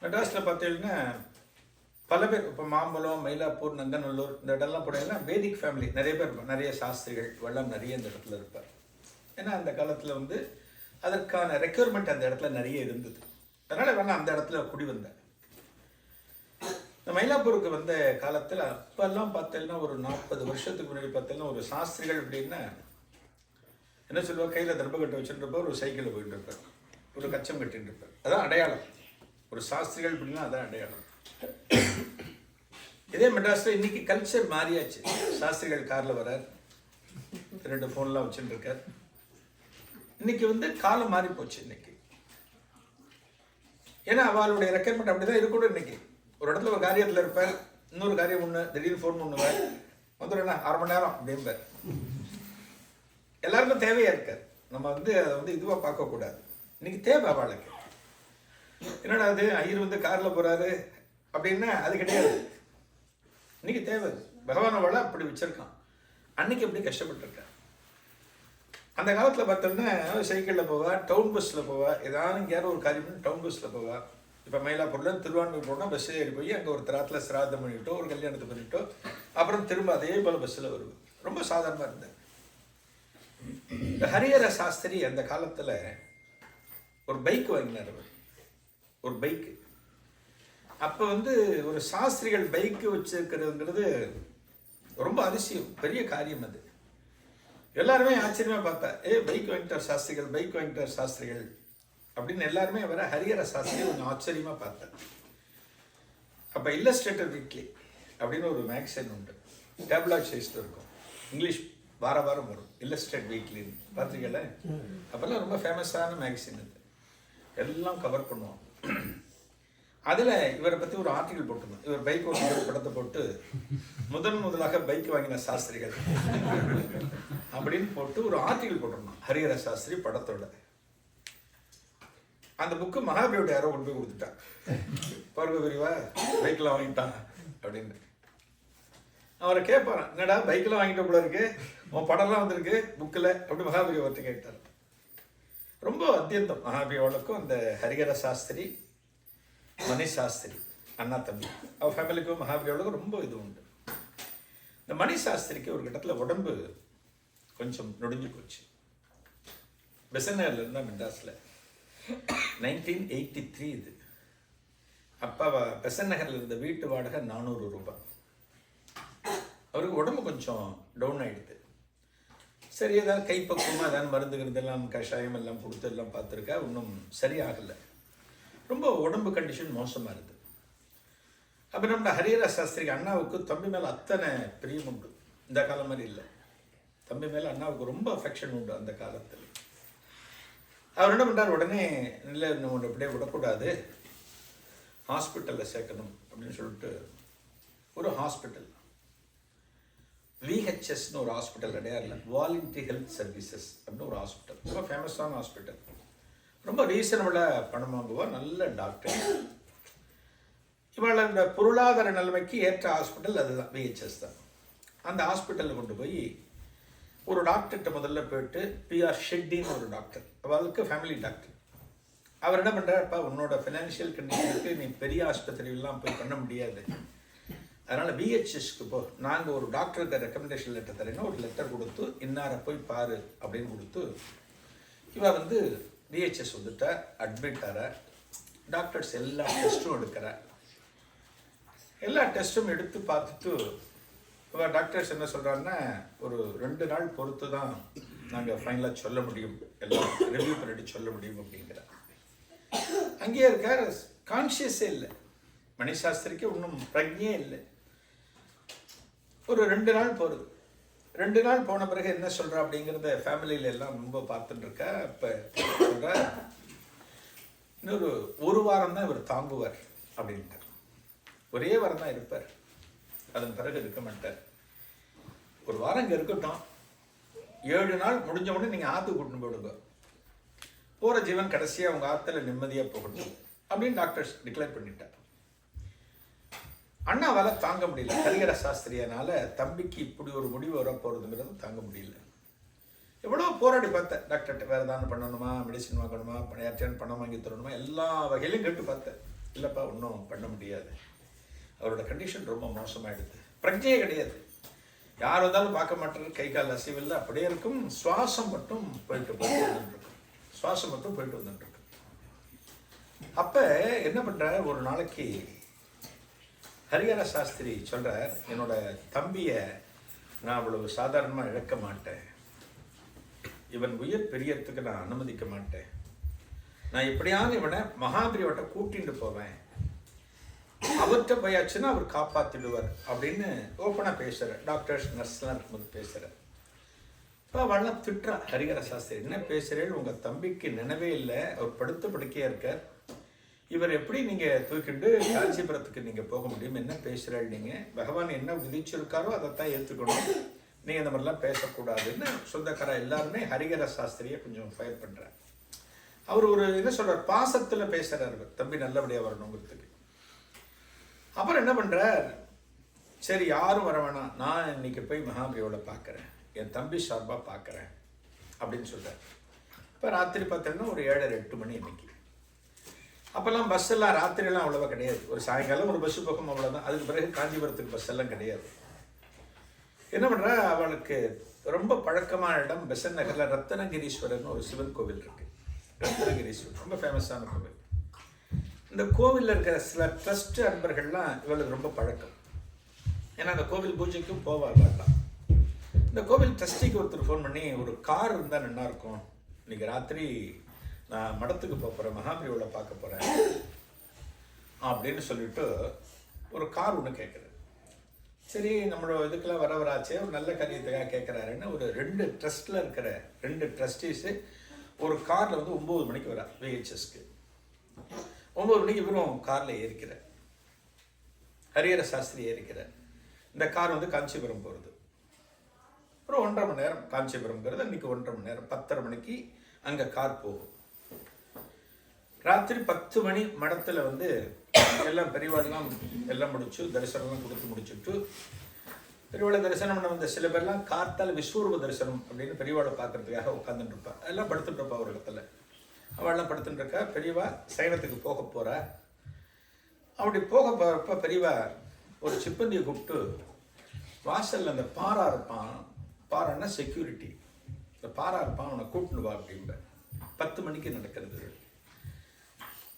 மெட்ராஸில் பார்த்தீங்கன்னா பல பேர், இப்போ மாம்பலம், மயிலாப்பூர், நங்கநல்லூர் இந்த இடம்லாம் போனீங்கன்னா வேதிக் ஃபேமிலி நிறைய பேர் இருப்பார். நிறைய சாஸ்திரிகள் வெள்ளம் நிறைய இந்த இடத்துல இருப்பார். ஏன்னா அந்த காலத்தில் அதற்கான ரெக்யூர்மெண்ட் அந்த இடத்துல நிறைய இருந்தது. அதனால் வேணா அந்த இடத்துல குடி வந்தார். இந்த மயிலாப்பூருக்கு வந்த காலத்தில் அப்பெல்லாம் பார்த்தேன்னா ஒரு 40 வருஷத்துக்கு முன்னாடி பார்த்தேன்னா ஒரு சாஸ்திரிகள் அப்படின்னா என்ன சொல்லுவார், கையில் தர்பகட்டை வச்சுருப்பவர் ஒரு சைக்கிளில் போயிட்டு இருப்பார், ஒரு கச்சம் கட்டின்னு இருப்பார். அதான் அடையாளம். ஒரு சாஸ்திரிகள் அப்படின்னா அதான் அடையாளம். இதே மெட்ராஸில் இன்னைக்கு கல்ச்சர் மாறியாச்சு. சாஸ்திரிகள் காரில் வரார், 2 ஃபோன்லாம் வச்சுட்டு இருக்கார். இன்னைக்கு வந்து காலம் மாறி போச்சு இன்னைக்கு. ஏன்னா அவளுடைய ரெக்குயர்மெண்ட் அப்படி தான் இருக்கணும். இன்னைக்கு ஒரு இடத்துல ஒரு காரியத்தில் இருப்பார், இன்னொரு காரியம் ஒன்று, திடீர்னு ஃபோன் பண்ணுவார், வந்துடும்ண்ணா 1/2 மணி நேரம் அப்படிம்பார். எல்லாருக்கும் தேவையாக இருக்காது. நம்ம வந்து அதை வந்து இதுவாக பார்க்கக்கூடாது. இன்னைக்கு தேவை அவளுக்கு. என்னடா அது ஐயர் வந்து காரில் போகிறாரு அப்படின்னா அது கிடையாது. இன்னைக்கு தேவை. பகவான் அவளை அப்படி வச்சிருக்கான். அன்னைக்கு எப்படி கஷ்டப்பட்டுருக்கேன். அந்த காலத்தில் பார்த்தோம்னா சைக்கிளில் போவா, டவுன் பஸ்ஸில் போவா, ஏதாவது எங்கேயாவது ஒரு காரியம் டவுன் பஸ்ஸில் போவா. இப்போ மயிலாப்பூரில் திருவான்மையூர் போனால் பஸ்ஸில் ஏறி போய் அங்கே ஒரு தராத்தில் சிராதம் பண்ணிவிட்டோ ஒரு கல்யாணத்தை பண்ணிவிட்டோ அப்புறம் திரும்ப அதே போல் பஸ்ஸில் வருவோம். ரொம்ப சாதாரணமாக இருந்தேன். இந்த ஹரிஹர சாஸ்திரி அந்த காலத்தில் ஒரு பைக் வாங்கினார். அவர் ஒரு பைக்கு. அப்போ வந்து ஒரு சாஸ்திரிகள் பைக்கு வச்சிருக்கிறதுங்கிறது ரொம்ப அதிசயம், பெரிய காரியம். அது எல்லாருமே ஆச்சரியமாக பார்த்தா, பைக் வாங்கிட்டார் சாஸ்திரிகள், பைக் வாங்கிட்டார் சாஸ்திரிகள் அப்படின்னு எல்லாருமே வர ஹரிஹர சாஸ்திரி கொஞ்சம் ஆச்சரியமாக பார்த்தேன். அப்போ இல்லஸ்ட்ரேட்டர் வீக்லி அப்படின்னு ஒரு மேக்சின் உண்டு, டேப்லாய்ட் சைஸில் இருக்கும், இங்கிலீஷ் வார வாரம் வரும், இல்லஸ்ட்ரேட் வீக்லின்னு பார்த்துக்கல. அப்போல்லாம் ரொம்ப ஃபேமஸான மேக்சின் அது, எல்லாம் கவர் பண்ணுவோம். அதில் இவரை பற்றி ஒரு ஆர்டிகல் போட்டிருந்தோம். இவர் பைக் ஓட்டுற படத்தை போட்டு முதலாக பைக் வாங்கின சாஸ்திரிகள் அப்படின்னு போட்டு ஒரு ஆர்டிகல் போட்டிருந்தோம், ஹரிஹர சாஸ்திரி படத்தோட. அந்த புக்கு மகாபலியோட யாரோ கொண்டு போய் கொடுத்துட்டான். பருவ விரிவா பைக்கெலாம் வாங்கிட்டான் அப்படின்னு. அவரை கேட்பாரான், என்னடா பைக்கெலாம் வாங்கிட்ட போல இருக்கு, உன் படம்லாம் வந்திருக்கு புக்கில் அப்படி மகாபலி அவர்கிட்ட கேட்டார். ரொம்ப அத்தியந்தம் மகாபலியோளுக்கும் அந்த ஹரிஹர சாஸ்திரி மணி சாஸ்திரி அண்ணா தம்பி, அவர் ஃபேமிலிக்கும் மகாபலியோளுக்கும் ரொம்ப இது உண்டு. இந்த மணி சாஸ்திரிக்கு ஒரு கட்டத்தில் உடம்பு கொஞ்சம் நொடிஞ்சு போச்சு. பெசநகரில் இருந்தால் மெட்ராஸில் 1983 இது. அப்போ பெசநகரில் இருந்த வீட்டு வாடகை 400 ரூபாய். அவருக்கு உடம்பு கொஞ்சம் டவுன் ஆகிடுது. சரி, ஏதாவது கைப்பக்குவமாக ஏதாவது மருந்துகிறதெல்லாம் கஷாயம் எல்லாம் கொடுத்து எல்லாம் பார்த்துருக்கா, இன்னும் சரியாகலை. ரொம்ப உடம்பு கண்டிஷன் மோசமாக இருக்குது. அப்போ நம்ம ஹரிஹர சாஸ்திரிக்கு அண்ணாவுக்கு தம்பி மேலே அத்தனை பிரியம் உண்டு. இந்த காலம் மாதிரி இல்லை. தம்பி மேலே அண்ணாவுக்கு ரொம்ப அஃபெக்ஷன் உண்டு அந்த காலத்தில். அவர் என்ன பண்ணுறார், உடனே இல்லை நம்ம இப்படியே விடக்கூடாது, ஹாஸ்பிட்டலில் சேர்க்கணும் அப்படின்னு சொல்லிட்டு ஒரு ஹாஸ்பிட்டல், விஹெச்எஸ்னு ஒரு ஹாஸ்பிட்டல், அடையாறில் வாலண்டரி ஹெல்த் சர்வீசஸ் அப்படின்னு ஒரு ஹாஸ்பிட்டல், ரொம்ப ஃபேமஸான ஹாஸ்பிட்டல். ரொம்ப ரீசனபிளாக பணம் வாங்குவா, நல்ல டாக்டர். இவளோட இந்த பொருளாதார நிலைமைக்கு ஏற்ற ஹாஸ்பிட்டல் அதுதான், விஹெச்எஸ் தான். அந்த ஹாஸ்பிட்டலில் கொண்டு போய் ஒரு டாக்டர்கிட்ட முதல்ல போயிட்டு, பிஆர் ஷெட்டின்னு ஒரு டாக்டர், அவளுக்கு ஃபேமிலி டாக்டர். அவர் என்ன பண்ணுறாருப்பா, உன்னோட ஃபினான்ஷியல் கண்டிஷனுக்கு நீ பெரிய ஆஸ்பத்திரிலாம் போய் பண்ண முடியாது, அதனால் விஹெச்எஸ்க்கு போ, நாங்கள் ஒரு டாக்டருக்கு ரெக்கமெண்டேஷன் லெட்டர் தரேன்னா ஒரு லெட்டர் கொடுத்து இன்னாரை போய் பாரு அப்படின்னு கொடுத்து இவள் வந்து விஹெச்எஸ் வந்துட்டா, அட்மிட் ஆகிற, டாக்டர்ஸ் எல்லா டெஸ்ட்டும் எடுக்கிற. எல்லா டெஸ்ட்டும் எடுத்து பார்த்துட்டு இவள் டாக்டர்ஸ் என்ன சொல்கிறாங்கன்னா, ஒரு 2 நாள் பொறுத்து தான் நாங்கள் ஃபைனலாக சொல்ல முடியும், எல்லாம் ரிவ்யூ பண்ணிட்டு சொல்ல முடியும் அப்படிங்கிற. அங்கேயே இருக்கார், கான்ஷியஸே இல்லை. மணி சாஸ்திரிக்கு ஒன்றும் பிரஜையே இல்லை. ஒரு 2 நாள் போகிறது. 2 நாள் போன பிறகு என்ன சொல்கிறா அப்படிங்கிறத ஃபேமிலியில் எல்லாம் ரொம்ப பார்த்துட்டு இருக்கா. இப்போ சொல்கிற, இன்னொரு 1 வாரம் தான் இவர் தாங்குவார் அப்படின்ட்டார். ஒரே வாரம் தான் இருப்பார், அதன் பிறகு இருக்க மாட்டார். 1 வாரம் இங்கே இருக்கட்டும், 7 நாள் முடிஞ்ச உடனே நீங்கள் ஆற்றுக்கு கூட்டின்னு போயிடுங்க, போகிற ஜீவன் கடைசியாக அவங்க ஆற்றுல நிம்மதியாக போகணும் அப்படின்னு டாக்டர்ஸ் டிக்ளேர் பண்ணிட்டார். அண்ணாவால் தாங்க முடியல, ஹரிஹர சாஸ்திரியனால தம்பிக்கு இப்படி ஒரு முடிவு வர போகிறதுங்கிறது தாங்க முடியல. எவ்வளோ போராடி பார்த்தேன், டாக்டர்கிட்ட வேறு ஏதாவது பண்ணணுமா, மெடிசின் வாங்கணுமா, யார்ட்டையான் பணம் வாங்கி தரணுமா, எல்லா வகையிலையும் கேட்டு பார்த்தேன். இல்லைப்பா ஒன்றும் பண்ண முடியாது, அவரோட கண்டிஷன் ரொம்ப மோசமாகிடுது, பிரஜையே கிடையாது, யார் வந்தாலும் பார்க்க மாட்டேறது, கை கால் அசைவில்லை, அப்படியே இருக்கும், சுவாசம் மட்டும் போயிட்டு வந்துட்டுருக்கும், சுவாசம் மட்டும் போயிட்டு வந்துட்டுருக்கு. அப்போ என்ன பண்ணுற, ஒரு நாளைக்கு ஹரிஹர சாஸ்திரி சொல்கிறார், என்னோட தம்பியை நான் அவ்வளவு சாதாரணமாக இழக்க மாட்டேன், இவன் உயிர் பெரியத்துக்கு நான் அனுமதிக்க மாட்டேன், நான் எப்படியாவது இவனை மகாபிரிவட்ட கூட்டிட்டு போவேன், அவர்கிட்ட போயாச்சுன்னா அவர் காப்பாற்றிடுவார் அப்படின்னு ஓப்பனாக பேசுகிறார். டாக்டர்ஸ் நர்ஸ்லாம் இருக்கும்போது பேசுகிறார். இப்போ அவள்லாம் திட்டுறா, ஹரிஹர சாஸ்திரி என்ன பேசுகிறேன், உங்கள் தம்பிக்கு நினைவே இல்லை, அவர் படுத்த படுக்கையாக இருக்கார், இவர் எப்படி நீங்கள் தூக்கிட்டு காஞ்சிபுரத்துக்கு நீங்கள் போக முடியும், என்ன பேசுகிறாள் நீங்கள், பகவான் என்ன விதிச்சிருக்காரோ அதைத்தான் ஏற்றுக்கணும், நீங்கள் இந்த மாதிரிலாம் பேசக்கூடாதுன்னு சொந்தக்காரா எல்லாருமே ஹரிஹர சாஸ்திரியை கொஞ்சம் ஃபயர் பண்ணுறார். அவர் ஒரு என்ன சொல்கிறார், பாசத்தில் பேசுகிறார், தம்பி நல்லபடியாக வரணுங்கிறதுக்கு. அப்புறம் என்ன பண்ணுறார், சரி யாரும் வர வேணாம், நான் இன்னைக்கு போய் மகாபிரியோட பார்க்குறேன், என் தம்பி சார்பாக பார்க்குறேன் அப்படின்னு சொல்கிறார். இப்போ ராத்திரி பார்த்தோன்னா ஒரு 7:30-8 மணி இன்னைக்கு. அப்போல்லாம் பஸ் எல்லாம் ராத்திரியெல்லாம் அவ்வளோவா கிடையாது, ஒரு சாயங்காலம் ஒரு பஸ்ஸு போகும் அவ்வளோதான். அதுக்கு பிறகு காஞ்சிபுரத்துக்கு பஸ் எல்லாம் கிடையாது. என்ன பண்ணுறா, அவளுக்கு ரொம்ப பழக்கமான இடம் பெசன் நகரில் ரத்னகிரீஸ்வரர்னு ஒரு சிவன் கோவில் இருக்குது. ரத்னகிரீஸ்வரர் ரொம்ப ஃபேமஸான கோவில். இந்த கோவிலில் இருக்கிற சில ட்ரஸ்ட் அன்பர்கள்லாம் இவளுக்கு ரொம்ப பழக்கம். ஏன்னா அந்த கோவில் பூஜைக்கும் போவாங்கலாம். இந்த கோவில் ட்ரஸ்டிக்கு ஒருத்தர் ஃபோன் பண்ணி, ஒரு கார் இருந்தால் நல்லா இருக்கும், இன்னைக்கு ராத்திரி நான் மடத்துக்கு போகிறேன், மகாபிரியோவில் பார்க்க போகிறேன் அப்படின்னு சொல்லிட்டு ஒரு கார் ஒன்று கேட்குறது. சரி நம்மளோட இதுக்கெல்லாம் வரவராச்சே, ஒரு நல்ல காரியத்துக்காக கேட்குறாருன்னு ஒரு 2 ட்ரஸ்ட்டில் இருக்கிற 2 ட்ரஸ்டீஸு ஒரு காரில் வந்து 9 மணிக்கு வரா விஹெச்எஸ்க்கு. 9 மணிக்கு இவரும் காரில் ஏறிக்கிறார், ஹரிஹர சாஸ்திரி ஏறிக்கிறார். இந்த கார் வந்து காஞ்சிபுரம் போகிறது. அப்புறம் 1.5 மணி நேரம் காஞ்சிபுரம்ங்கிறது அன்றைக்கி 1.5 மணி நேரம், 10:30 மணிக்கு அங்கே கார் போகும். ராத்திரி 10 மணி மடத்தில் வந்து எல்லாம் பெரியவாள்லாம் எல்லாம் முடிச்சு தரிசனம்லாம் கொடுத்து முடிச்சுட்டு பெரியவாளை தரிசனம் பண்ண வந்த சில பேர்லாம் கார்த்தால் விஸ்வரூப தரிசனம் அப்படின்னு பெரியவாளை பார்க்கறதுக்காக உட்காந்துட்டு இருப்பா. எல்லாம் படுத்துட்டு இருப்பா ஒரு இடத்துல. அவள்லாம் படுத்துட்டு இருக்கா. பெரியவா சைனத்துக்கு போக போகிறா. அப்படி போக போகிறப்ப பெரியவா ஒரு சிப்பந்தியை கூப்பிட்டு, வாசலில் அந்த பாரா இருப்பான், பாரான்னா செக்யூரிட்டி, இந்த பாரா இருப்பான், அவனை கூப்பிட்டு வா அப்படிம்ப. 10 மணிக்கு நடக்கிறது.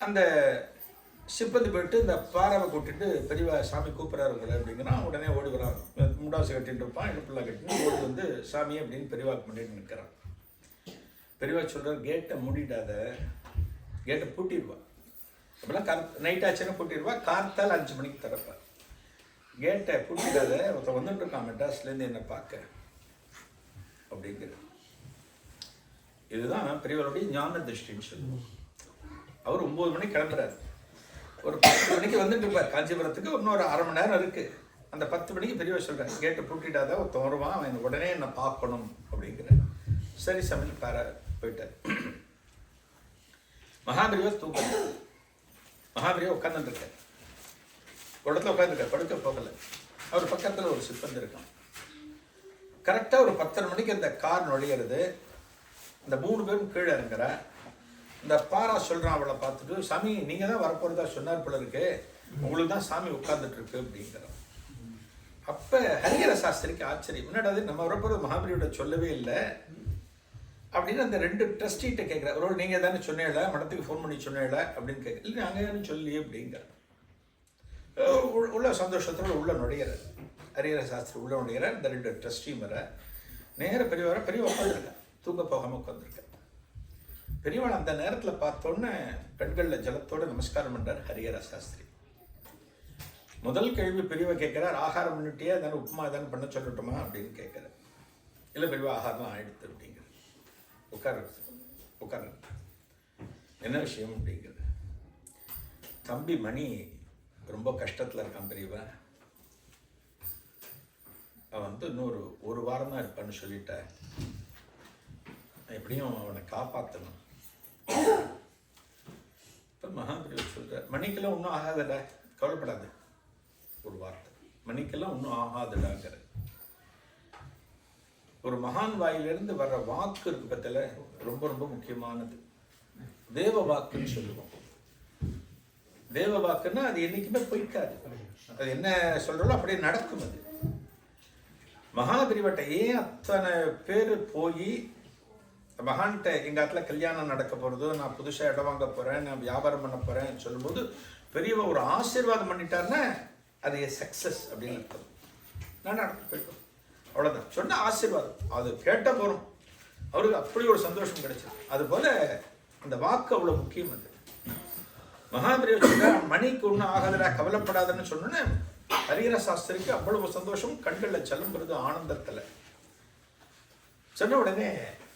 அந்த சிப்பந்தி போயிட்டு இந்த பாராவை கூட்டிட்டு, பெரியவா சாமி கூப்பிட்றாருங்களே அப்படிங்கிறான். உடனே ஓடி வரான், முண்டாசு கட்டிட்டு இருப்பான், இடுப்புலாம் கட்டிட்டு ஓடி வந்து சாமி அப்படின்னு பெரியவாக்கு பண்ணிட்டு நிற்கிறான். பெரியவா சொல்கிறார், கேட்டை மூடிடாத, கேட்டை பூட்டிடுவா, அப்போல்லாம் நைட் ஆச்சுன்னா பூட்டிடுவா, கார்த்தால் 5 மணிக்கு திறப்பா, கேட்டை பூட்டிடாத, ஒருத்தன் வந்துட்டு இருக்கான் மெட்ராஸ்லேருந்து என்னை பார்க்க அப்படிங்கிற. இதுதான் பெரியவருடைய ஞான திருஷ்டின்னு சொல்லுவோம். அவர் 9 மணிக்கு கிளம்புறாரு, ஒரு 10 மணிக்கு வந்துட்டு இருப்பார் காஞ்சிபுரத்துக்கு. இன்னொரு 1/2 மணி நேரம் இருக்குது. அந்த 10 மணிக்கு பெரியவர் சொல்கிறார், கேட்டை பூட்டிடாத, ஒருத்தன் வருவான், அவன் உடனே என்னை பார்க்கணும் அப்படிங்கிற. சரி சமையல் போயிட்டார். மகாபிரிவர் தூக்கல. மகாபிரிவர் உட்காந்துருக்கார், ஒரு இடத்துல உட்காந்துருக்கார், படுக்க போகலை. அவர் பக்கத்தில் ஒரு சிப்பந்தி இருக்கான். கரெக்டாக ஒரு 10:30 மணிக்கு அந்த கார் நுழையிறது. இந்த 3 பேரும் கீழே இறங்குற. இந்த பாரா சொல்கிறான் அவளை பார்த்துட்டு, சாமி நீங்கள் தான் வரப்போகிறதா சொன்னார் போல இருக்கு, உங்களுக்கு தான் சாமி உட்கார்ந்துட்டு இருக்கு அப்படிங்கிறான். அப்போ ஹரிஹர சாஸ்திரிக்கு ஆச்சரியம், முன்னாடி நம்ம வரப்போகிறது மகாபிரியோட சொல்லவே இல்லை அப்படின்னு அந்த 2 ட்ரஸ்டிகிட்ட கேட்குறாரு. ஒரு நீங்கள் தானே சொன்னேல, மடத்துக்கு ஃபோன் பண்ணி சொன்னேல அப்படின்னு கேட்குற. இல்லை நாங்கள் யாரும் சொல்லி அப்படிங்கிற. உள்ள சந்தோஷத்தோடு உள்ள நுழையிறார் ஹரிஹர சாஸ்திரி. உள்ள நுழையிறார். இந்த 2 ட்ரஸ்டியும் வர நேர பெரியவரை பெரிய உட்காந்துருக்கேன், தூங்க போகாமல் உட்காந்துருக்கேன். பெரியவாள் அந்த நேரத்தில் பார்த்தோன்னே பெண்களில் ஜலத்தோடு நமஸ்காரம் பண்ணுறார் ஹரிஹர சாஸ்திரி. முதல் கேள்வி பெரியவா கேட்குறார், ஆகாரம் பண்ணிட்டே அதனால உப்புமா தானே பண்ண சொல்லட்டுமா அப்படின்னு கேட்குறார். இல்லை பெரியவா ஆகாரம் ஆயிடுத்து அப்படிங்கிற. உட்கார என்ன விஷயம் அப்படிங்கிறது. தம்பி மணி ரொம்ப கஷ்டத்தில் இருக்கான் பெரியவா, அவன் வந்து இன்னொரு 1 வாரம் தான் இருப்பான்னு சொல்லிட்டேன், எப்படியும் அவனை காப்பாற்றணும். இப்போ மகாபிரிவர் சொல்கிற, மணிக்கெல்லாம் ஒன்றும் ஆகாதடா, கவலைப்படாது. ஒரு வார்த்தை, மணிக்கெல்லாம் ஒன்றும் ஆகாதடாங்கிற. ஒரு மகான் வாயிலிருந்து வர்ற வாக்கு இருக்கு பத்தில ரொம்ப ரொம்ப முக்கியமானது. தேவ வாக்குன்னு சொல்லுவோம். தேவ வாக்குன்னா அது என்னைக்குமே பொய்க்காது. அது என்ன சொல்றோம் அப்படியே நடக்கும். அது மகாபிரிவட்ட ஏன் அத்தனை பேர் போய் மகான்கிட்ட எங்கள் இடத்துல கல்யாணம் நடக்க போகிறது, நான் புதுசாக இடம் வாங்க போகிறேன், நான் வியாபாரம் பண்ண போகிறேன்னு சொல்லும்போது பெரியவ ஒரு ஆசீர்வாதம் பண்ணிட்டாருன்னா அது சக்ஸஸ் அப்படின்னு அர்த்தம். நான் நடந்து போயிட்டோம், அவ்வளோதான். சொன்ன ஆசீர்வாதம் அது கேட்ட போகிறோம், அவருக்கு அப்படி ஒரு சந்தோஷம் கிடைச்சது. அதுபோல் அந்த வாக்கு அவ்வளோ முக்கியம். அது மகாபிரிவு சொன்னா மணிக்கு ஒன்றும் ஆகாதடா கவலைப்படாதுன்னு சொன்னோன்னே ஹரிஹர சாஸ்திரிக்கு அவ்வளவு சந்தோஷம், கண்களில் செல்லும் வருது ஆனந்தத்தில். சொன்ன உடனே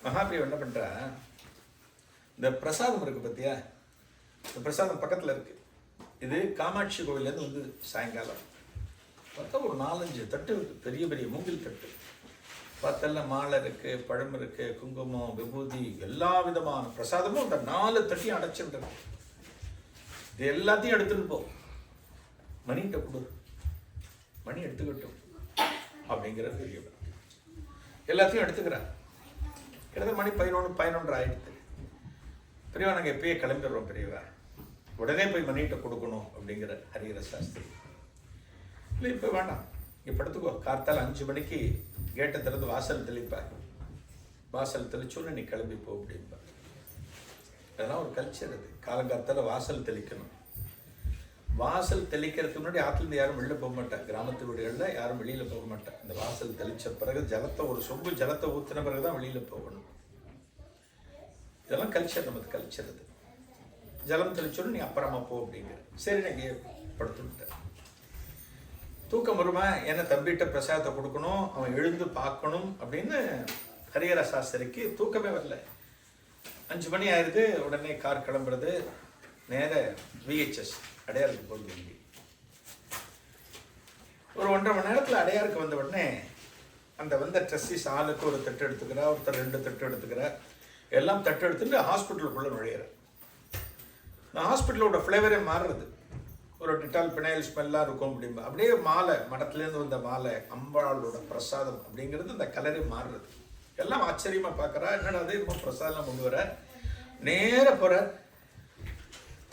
மகாபிரிவு என்ன பண்ணுறா, இந்த பிரசாதம் இருக்கு பார்த்தியா, இந்த பிரசாதம் பக்கத்தில் இருக்கு. இது காமாட்சி கோவிலேருந்து வந்து சாயங்காலம் பார்த்தா ஒரு 4-5 தட்டு இருக்குது, பெரிய பெரிய மூங்கில் தட்டு. பார்த்தெல்லாம் மாலை இருக்குது, பழம் இருக்குது, குங்குமம், விபூதி, எல்லா விதமான பிரசாதமும் இந்த 4 தட்டியும் அடைச்சிட்டு இருக்கு. இது எல்லாத்தையும் எடுத்துட்டு போ, மணிகிட்ட கொடு, மணி எடுத்துக்கிட்டோம் அப்படிங்கிற பெரியவர் எல்லாத்தையும் எடுத்துக்கிறார். கிட்டத்தட்ட மணி 11 ஆயிடுது. பெரியவா நாங்கள் எப்பயே கிளம்பிடுறோம் பெரியவா, உடனே போய் மணிகிட்ட கொடுக்கணும் அப்படிங்கிற ஹரிஹர சாஸ்திரி. இல்லை இப்போ வேண்டாம், இங்கே படுத்துக்கோ, கார்த்தால் 5 மணிக்கு கேட்டை திறந்து வாசல் தெளிப்பார், வாசல் தெளிச்சோன்னு நீ கிளம்பி போ அப்படின்பா. அதெல்லாம் ஒரு கல்ச்சர். அது காலங்காலத்தால் வாசல் தெளிக்கணும். வாசல் தெளிக்கிறதுக்கு முன்னாடி ஆற்றுலேருந்து யாரும் வெளியில் போக மாட்டாங்க, கிராமத்து வீடுகளில் யாரும் வெளியில் போக மாட்டாங்க. இந்த வாசல் தெளித்த பிறகு ஜலத்தை ஒரு சொம்பு ஜலத்தை ஊற்றின பிறகு தான் வெளியில் போகணும். இதெல்லாம் கல்ச்சர், நமக்கு கல்ச்சர். அது ஜலம் தெளிச்சோன்னு நீ அப்புறமா போ அப்படிங்கிற. சரி நான் இங்கே படுத்துட்டேன். தூக்கம் வருமா, என்ன தம்பிகிட்ட பிரசாதத்தை கொடுக்கணும், அவன் எழுந்து பார்க்கணும் அப்படின்னு ஹரிஹர சாஸ்திரிக்கு தூக்கமே வரல. 5 மணி ஆயிடுது. உடனே கார் கிளம்புறது, நேர VHS அடையாருக்கு போய் வேண்டி ஒரு 1.5 மணி நேரத்தில் அடையாருக்கு வந்த உடனே அந்த வந்த ட்ரெஸ்ஸிஸ் ஆளுக்கு ஒரு தட்டு எடுத்துக்கிறா, ஒருத்தர் 2 தட்டு எடுத்துக்கிறா, எல்லாம் தட்டு எடுத்துட்டு ஹாஸ்பிட்டலுக்குள்ளே நுழையிறேன். நான் ஹாஸ்பிட்டலோட ஃப்ளேவரே மாறுறது. ஒரு டிட்டால் பினைல் ஸ்மெல்லாக இருக்கும் அப்படிம்பா. அப்படியே மாலை, மடத்துலேருந்து வந்த மாலை, அம்பாளோட பிரசாதம் அப்படிங்கிறது அந்த கலரே மாறுறது. எல்லாம் ஆச்சரியமாக பார்க்குறா, என்னடா அது ரொம்ப பிரசாதம் கொண்டு வர. நேர போகிறார்,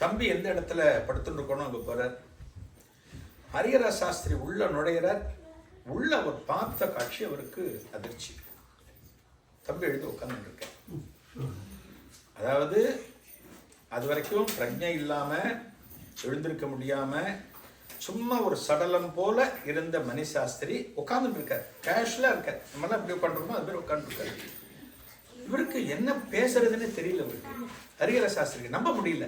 தம்பி எந்த இடத்துல படுத்துட்டு இருக்கணும் அங்கே போகிறார். ஹரிஹர சாஸ்திரி உள்ள நுழையிறார். உள்ள அவர் பார்த்த காட்சி அவருக்கு அதிர்ச்சி. தம்பி எழுந்து உட்கார்ந்து இருக்க, அதாவது அது வரைக்கும் பிரஜை இல்லாமல் எழுந்திருக்க முடியாமல் சும்மா ஒரு சடலம் போல இருந்த மணிசாஸ்திரி உட்கார்ந்துட்டு இருக்கார், கேஷுவலாக இருக்கார். நம்மளாம் எப்படி உட்காந்துருக்கோமோ அது பேர் உட்காந்துருக்காரு. இவருக்கு என்ன பேசுறதுன்னு தெரியல. இவருக்கு ஹரிஹர சாஸ்திரிக்கு நம்ப முடியல.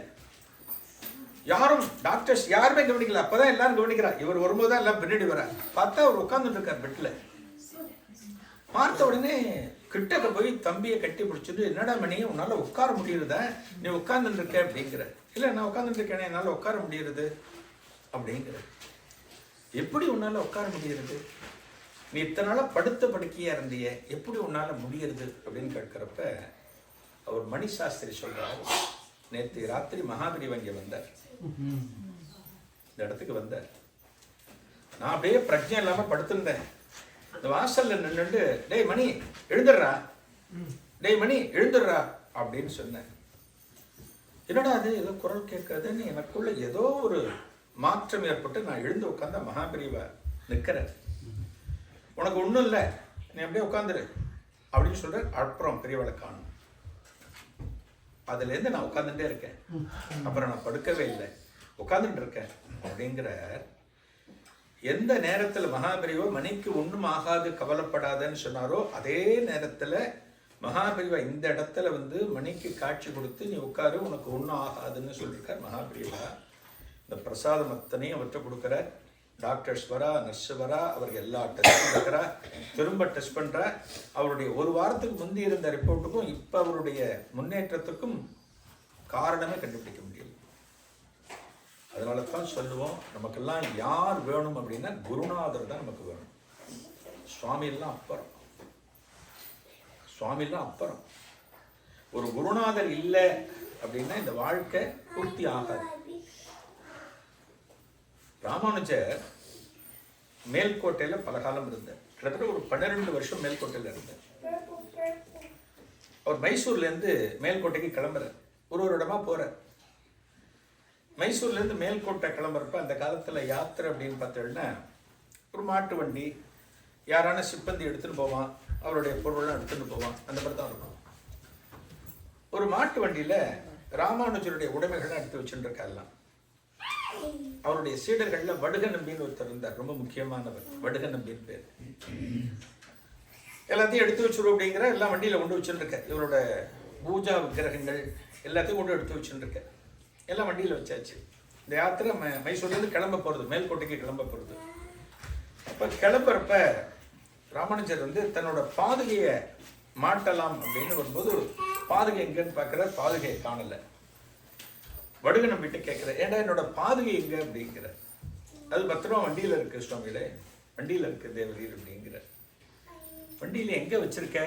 யாரும் டாக்டர்ஸ் யாருமே கவனிக்கல. அப்பதான் எல்லாரும் கவனிக்கிறா. இவர் வரும்போது தான் எல்லாம் பின்னாடி வர பார்த்தா அவர் உட்காந்துட்டு இருக்கார் பெட்ல. பார்த்த உடனே கிட்டக்க போய் தம்பியை கட்டி பிடிச்சிட்டு, என்னடா மணி உன்னால உட்கார முடியுறதா, நீ உட்கார்ந்துட்டு இருக்க அப்படிங்கிற. இல்லை நான் உட்காந்துட்டு இருக்கேன், என்னால் உட்கார முடியுறது அப்படிங்கிற. எப்படி உன்னால உட்கார முடியுறது, நீ இத்தனை நாளாக படுத்த படுக்கையா இருந்திய, எப்படி உன்னால முடியுறது அப்படின்னு கேட்கிறப்ப அவர் மணி சாஸ்திரி சொல்றார், நேற்று ராத்திரி மகாபிரிவு இங்கே வந்தார், இந்த இடத்துக்கு வந்தார். நான் அப்படியே பிரஜை இல்லாமல் படுத்திருந்தேன். இந்த வாசல்ல நின்றுட்டு, டேய் மணி எழுந்துடுறா, டேய் மணி எழுந்துடுறா அப்படின்னு சொன்னேன். என்னடா அது ஏதோ குரல் கேட்காதுன்னு எனக்குள்ள ஏதோ ஒரு மாற்றம் ஏற்பட்டு நான் எழுந்து உட்காந்த மகாபிரிவா நிற்கிறேன். உனக்கு ஒன்றும் இல்லை, நீ அப்படியே உட்காந்துரு அப்படின்னு சொல்ற. அப்புறம் பெரியவளை காணும். அதுலேருந்து நான் உட்காந்துட்டே இருக்கேன். அப்புறம் நான் படுக்கவே இல்லை, உட்காந்துட்டு இருக்கேன் அப்படிங்கிற. எந்த நேரத்தில் மகாபிரிவா மணிக்கு ஒன்றும் ஆகாது கவலைப்படாதன்னு சொன்னாரோ அதே நேரத்தில் மகாபிரிவா இந்த இடத்துல வந்து மணிக்கு காட்சி கொடுத்து, நீ உட்காரு உனக்கு ஒன்றும் ஆகாதுன்னு சொல்லியிருக்கார் மகாபிரிவா. இந்த பிரசாதம் அத்தனையும் அவற்றை கொடுக்குறார். டாக்டர்ஸ் வரா, நர்ஸ் வரா, அவருக்கு எல்லா டெஸ்ட்டும் இருக்கிறா, திரும்ப டெஸ்ட் பண்ணுறா. அவருடைய ஒரு வாரத்துக்கு முந்தி இருந்த ரிப்போர்ட்டுக்கும் இப்போ அவருடைய முன்னேற்றத்துக்கும் காரணமே கண்டுபிடிக்க முடியல. அதனால தான் சொல்லுவோம், நமக்கெல்லாம் யார் வேணும் அப்படின்னா குருநாதர் தான் நமக்கு வேணும். சுவாமியெல்லாம் அப்புறம், சுவாமியெல்லாம் அப்புறம். ஒரு குருநாதர் இல்லை அப்படின்னா இந்த வாழ்க்கை பூர்த்தி ஆகாது. ராமானுஜர் மேல்கோட்டையில் பல காலம் இருந்தார். கிட்டத்தட்ட ஒரு 12 வருஷம் மேல்கோட்டையில் இருந்தார். அவர் மைசூர்லேருந்து மேல்கோட்டைக்கு கிளம்புறார். ஒரு இடமா போகிறார். மைசூர்லேருந்து மேல்கோட்டை கிளம்புறப்ப அந்த காலத்தில் யாத்திரை அப்படின்னு பார்த்தோம்னா ஒரு மாட்டு வண்டி, யாரான சிப்பந்தி எடுத்துகிட்டு போவான், அவருடைய பொருள்லாம் எடுத்துகிட்டு போவான், அந்த மாதிரி தான் இருக்கும். ஒரு மாட்டு வண்டியில் ராமானுஜருடைய உடைமைகள்லாம் எடுத்து வச்சுட்டு இருக்கலாம். அவருடைய சீடர்களில் வடுக நம்பின்னு ஒருத்தர் இருந்தார், ரொம்ப முக்கியமானவர். வடுக நம்பின்னு பேர். எல்லாத்தையும் எடுத்து வச்சுருவோம் அப்படிங்கிற எல்லாம் வண்டியில் கொண்டு வச்சுருக்க. இவரோட பூஜா விக்கிரகங்கள் எல்லாத்தையும் கொண்டு எடுத்து வச்சுருக்க. எல்லாம் வண்டியில் வச்சாச்சு. இந்த யாத்திரை மைசூர்லேருந்து கிளம்ப போகிறது, மேல்கோட்டைக்கு கிளம்ப போகிறது. அப்போ கிளம்புறப்ப ராமானுஜர் வந்து தன்னோட பாதுகையை மாட்டலாம் அப்படின்னு வரும்போது பாதுகை எங்கன்னு பார்க்குற, பாதுகையை காணலை. வடுக நம்பிட்டு கேட்குற, ஏன்னா என்னோட பாதுகை எங்க அப்படிங்கிற. அது பத்திரம் வண்டியில் இருக்கு சுவாமியிலே, வண்டியில் இருக்கு தேவரீர் அப்படிங்கிற. வண்டியில் எங்கே வச்சிருக்க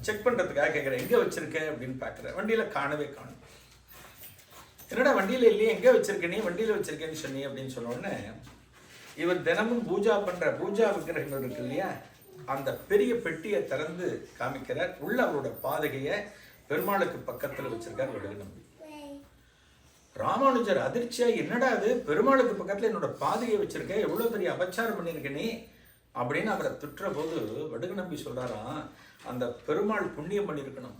செக் பண்ணுறதுக்காக கேட்குறேன், எங்கே வச்சிருக்க அப்படின்னு பார்க்குறேன். வண்டியில் காணவே காணும். என்னடா வண்டியில் இல்லையே, எங்கே வச்சிருக்க நீ, வண்டியில் வச்சிருக்கேன்னு சொன்னி அப்படின்னு சொன்ன உடனே இவர் தினமும் பூஜா பண்ணுற பூஜா விக்கிரகங்கள் இருக்கு இல்லையா, அந்த பெரிய பெட்டியை திறந்து காமிக்கிறார். உள்ள அவரோட பாதுகையை பெருமாளுக்கு பக்கத்தில் வச்சிருக்கார் வடுக நம்பி. ராமானுஜர் அதிர்ச்சியா, என்னடா அது பெருமாளுக்கு பக்கத்தில் என்னோட பாதுகையை வச்சிருக்க, எவ்வளோ பெரிய அபச்சாரம் பண்ணியிருக்க நீ அப்படின்னு அவரை திட்டுற போது வடுக நம்பி சொல்றாராம், அந்த பெருமாள் புண்ணியம் பண்ணியிருக்கணும்,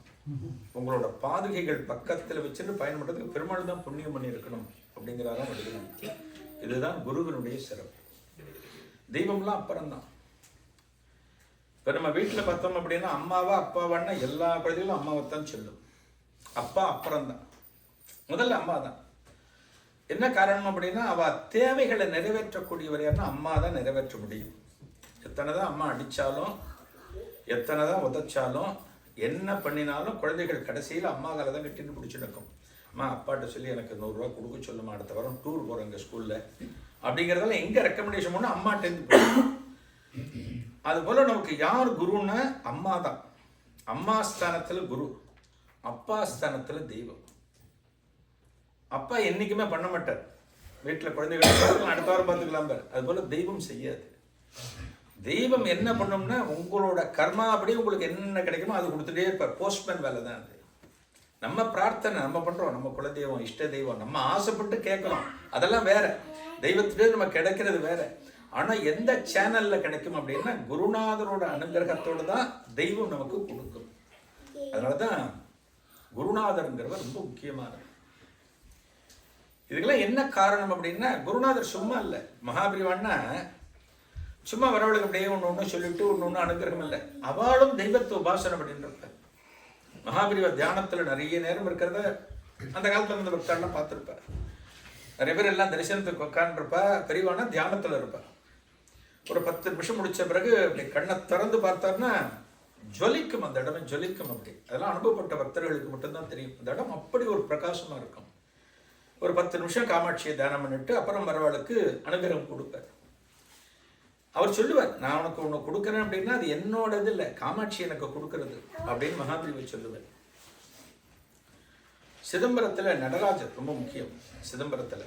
உங்களோட பாதுகைகள் பக்கத்தில் வச்சுட்டு பயன்படுறதுக்கு பெருமாள் தான் புண்ணியம் பண்ணியிருக்கணும் அப்படிங்கிறாராம் வடுக நம்பி. இதுதான் குருவினுடைய சிறப்பு. தெய்வம்லாம் அப்புறம்தான். இப்போ நம்ம வீட்டில் பார்த்தோம் அப்படின்னா அம்மாவா அப்பாவான்னா எல்லா குழந்தைகளும் அம்மாவைத்தான் சொல்லும். அப்பா அப்புறம்தான், முதல்ல அம்மா தான். என்ன காரணம் அப்படின்னா அவ தேவைகளை நிறைவேற்றக்கூடியவர் யாருன்னா அம்மா தான் நிறைவேற்ற முடியும். எத்தனை தான் அம்மா அடித்தாலும், எத்தனை தான் உதைச்சாலும், என்ன பண்ணினாலும் குழந்தைகள் கடைசியில் அம்மா காலை தான் கட்டிட்டு பிடிச்சிருக்கும். அம்மா அப்பாட்ட சொல்லி எனக்கு 100 ரூபா கொடுக்க சொல்லுமா, அடுத்த வாரம் டூர் போகிறோங்க ஸ்கூலில் அப்படிங்கிறதால எங்கே ரெக்கமெண்டேஷன் பண்ணால் அம்மாட்டேருந்து போயிடும். அதுபோல் நமக்கு யார் குருன்னா அம்மா தான். அம்மா ஸ்தானத்தில் குரு, அப்பா ஸ்தானத்தில் தெய்வம். அப்பா என்றைக்குமே பண்ண மாட்டார், வீட்டில் குழந்தைகள் அடுத்த வாரம் பார்த்துக்கலாம் பார். அதுபோல் தெய்வம் செய்யாது. தெய்வம் என்ன பண்ணும்னா உங்களோட கர்மா அப்படி உங்களுக்கு என்ன கிடைக்குமோ அது கொடுத்துட்டே இருப்பார். போஸ்ட்மேன் வேலை தான் அது. நம்ம பிரார்த்தனை நம்ம பண்ணுறோம், நம்ம குலதெய்வம் இஷ்ட தெய்வம் நம்ம ஆசைப்பட்டு கேட்குறோம், அதெல்லாம் வேற. தெய்வத்திலே நம்ம கிடைக்கிறது வேற. ஆனால் எந்த சேனலில் கிடைக்கும் அப்படின்னா குருநாதரோட அனுகிரகத்தோடு தான் தெய்வம் நமக்கு கொடுக்கும். அதனால தான் குருநாதருங்கிறவர் ரொம்ப முக்கியமானது. இதுக்கெல்லாம் என்ன காரணம் அப்படின்னா குருநாதர் சும்மா இல்லை. மகாபிரிவான்னா சும்மா வரவளுக்கு அப்படியே ஒன்று சொல்லிட்டு ஒன்று அனுகிரகம் இல்லை. அவளும் தெய்வத்தை உபாசனை பண்ணிட்டு மகாபிரிவா தியானத்தில் நிறைய நேரம் இருக்கிறத அந்த காலத்தில் இருந்த பக்தர்லாம் பார்த்துருப்பார். நிறைய பேர் எல்லாம் தரிசனத்துக்கு உட்காந்துருப்பா, பெரியவானா தியானத்தில் இருப்பா. ஒரு 10 நிமிஷம் முடிச்ச பிறகு அப்படி கண்ணை திறந்து பார்த்தாருன்னா ஜொலிக்கும், அந்த இடமே ஜொலிக்கும். அப்படி அதெல்லாம் அனுபவப்பட்ட பக்தர்களுக்கு மட்டும்தான் தெரியும். அந்த இடம் அப்படி ஒரு பிரகாசமாக இருக்கும். ஒரு 10 நிமிஷம் காமாட்சியை தியானம் பண்ணிட்டு அப்புறம் வரவாளுக்கு அனுகிரகம் கொடுப்பார். அவர் சொல்லுவார், நான் உனக்கு ஒன்று கொடுக்குறேன் அப்படின்னா அது என்னோடது இல்லை, காமாட்சி எனக்கு கொடுக்கறது அப்படின்னு மகாபிரிவை சொல்லுவார். சிதம்பரத்தில் நடராஜர் ரொம்ப முக்கியம். சிதம்பரத்தில்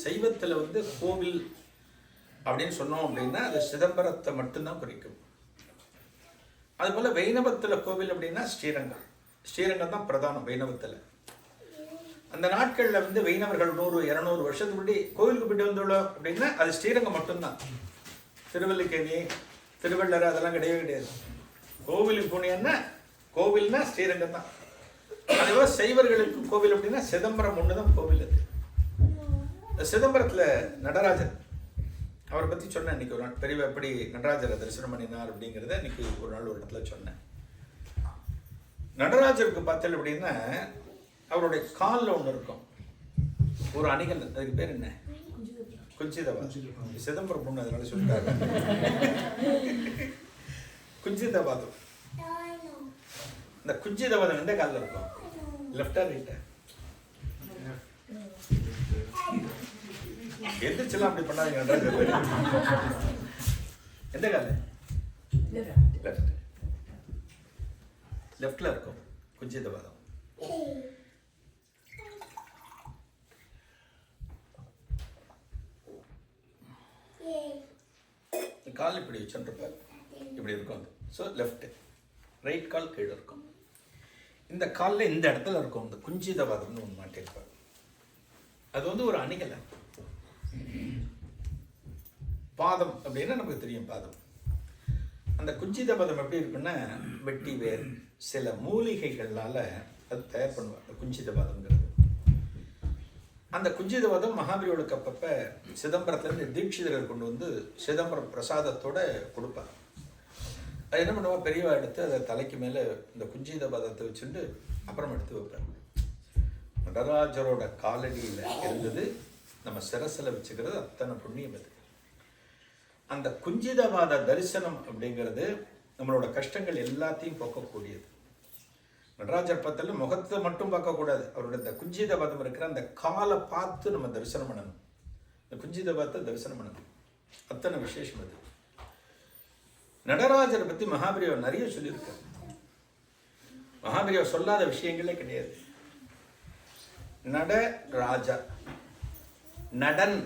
சைவத்தில் வந்து கோவில் அப்படின்னு சொன்னோம் அப்படின்னா அது சிதம்பரத்தை மட்டும்தான் குறிக்கும். அதுபோல் வைணவத்தில் கோவில் அப்படின்னா ஸ்ரீரங்கம். ஸ்ரீரங்கம் தான் பிரதானம் வைணவத்தில். அந்த நாட்களில் வந்து வைணவர்கள் 100-200 வருஷத்துக்கு முன்னாடி கோவிலுக்கு போயிட்டு வந்துள்ளோம் அப்படின்னா அது ஸ்ரீரங்கம் மட்டும்தான். திருவல்லிக்கேணி, திருவள்ளர் அதெல்லாம் கிடையவே கிடையாது. கோவிலுக்கு போனீங்கன்னா கோவில்னா ஸ்ரீரங்கம் தான். அதுவே சைவர்களுக்கு கோவில் அப்படின்னா சிதம்பரம் ஒன்று தான் கோவில். அது சிதம்பரத்தில் நடராஜர், அவரை பற்றி சொன்னேன் இன்னைக்கு ஒரு நாள். பெரியவா எப்படி நடராஜரை தரிசனம் பண்ணினார் அப்படிங்கிறத இன்னைக்கு ஒரு நாள் ஒரு இடத்துல சொன்னேன். நடராஜருக்கு பார்த்தல் அப்படின்னா அவருடைய காலில் ஒன்று இருக்கும், ஒரு அணிகல். அதுக்கு பேர் என்ன? குஞ்சிதபாதம். சிதம்பரம் பொண்ணு அதனால சொல்லிட்டாங்க குஞ்சிதபாதம். இந்த குஞ்சிதபாதம் எந்த காலில் இருக்கும்? லெஃப்டா ரைட்டா? எந்திரிச்செல்லாம் அப்படி பண்ணாதீங்க. எந்த கால? லெஃப்ட். லெஃப்ட்ல இருக்கும் குஞ்சிதபாதம். கால் இப்படி வச்சுருப்பார், இப்படி இருக்கும். So left. ரைட் கால் கீழே இருக்கும். இந்த காலில் இந்த இடத்துல இருக்கும் இந்த குஞ்சிதபாதம்னு ஒன்று மாட்டியிருப்பார். அது வந்து ஒரு அணிகலை. பாதம் அப்படின்னா நமக்கு தெரியும் பாதம். அந்த குஞ்சிதபாதம் எப்படி இருக்குன்னா வெட்டி வேர் சில மூலிகைகளால் அது தயார் பண்ணுவார். அந்த குஞ்சிதபாதம்ங்கிறது அந்த குஞ்சிதவாதம் மகாபலியோளுக்கு அப்பப்போ சிதம்பரத்துலேருந்து தீட்சிதர்கள் கொண்டு வந்து சிதம்பரம் பிரசாதத்தோட கொடுப்பாங்க. அது என்ன பண்ணுவோம், பெரியவா எடுத்து அதை தலைக்கு மேலே இந்த குஞ்சிதவாதத்தை வச்சுட்டு அப்புறம் எடுத்து வைப்பார். நடராஜரோட காலடியில் இருந்தது நம்ம சிரசில் வச்சுக்கிறது அத்தனை புண்ணியம். அது அந்த குஞ்சிதவாத தரிசனம் அப்படிங்கிறது நம்மளோட கஷ்டங்கள் எல்லாத்தையும் போக்கக்கூடியது. நடராஜர் பத்தில் முகத்தை மட்டும் பார்க்கக்கூடாது, அவரோட இந்த குஞ்சிதவாதம் இருக்கிற அந்த காலை பார்த்து நம்ம தரிசனம் பண்ணணும். இந்த குஞ்சிதவாதத்தை தரிசனம் பண்ணணும், அத்தனை விசேஷம் அது. நடராஜரை பற்றி மகாபெரியவர் நிறைய சொல்லியிருக்காரு. மகாபெரியவர் சொல்லாத விஷயங்களே கிடையாது. நடராஜா, நடன்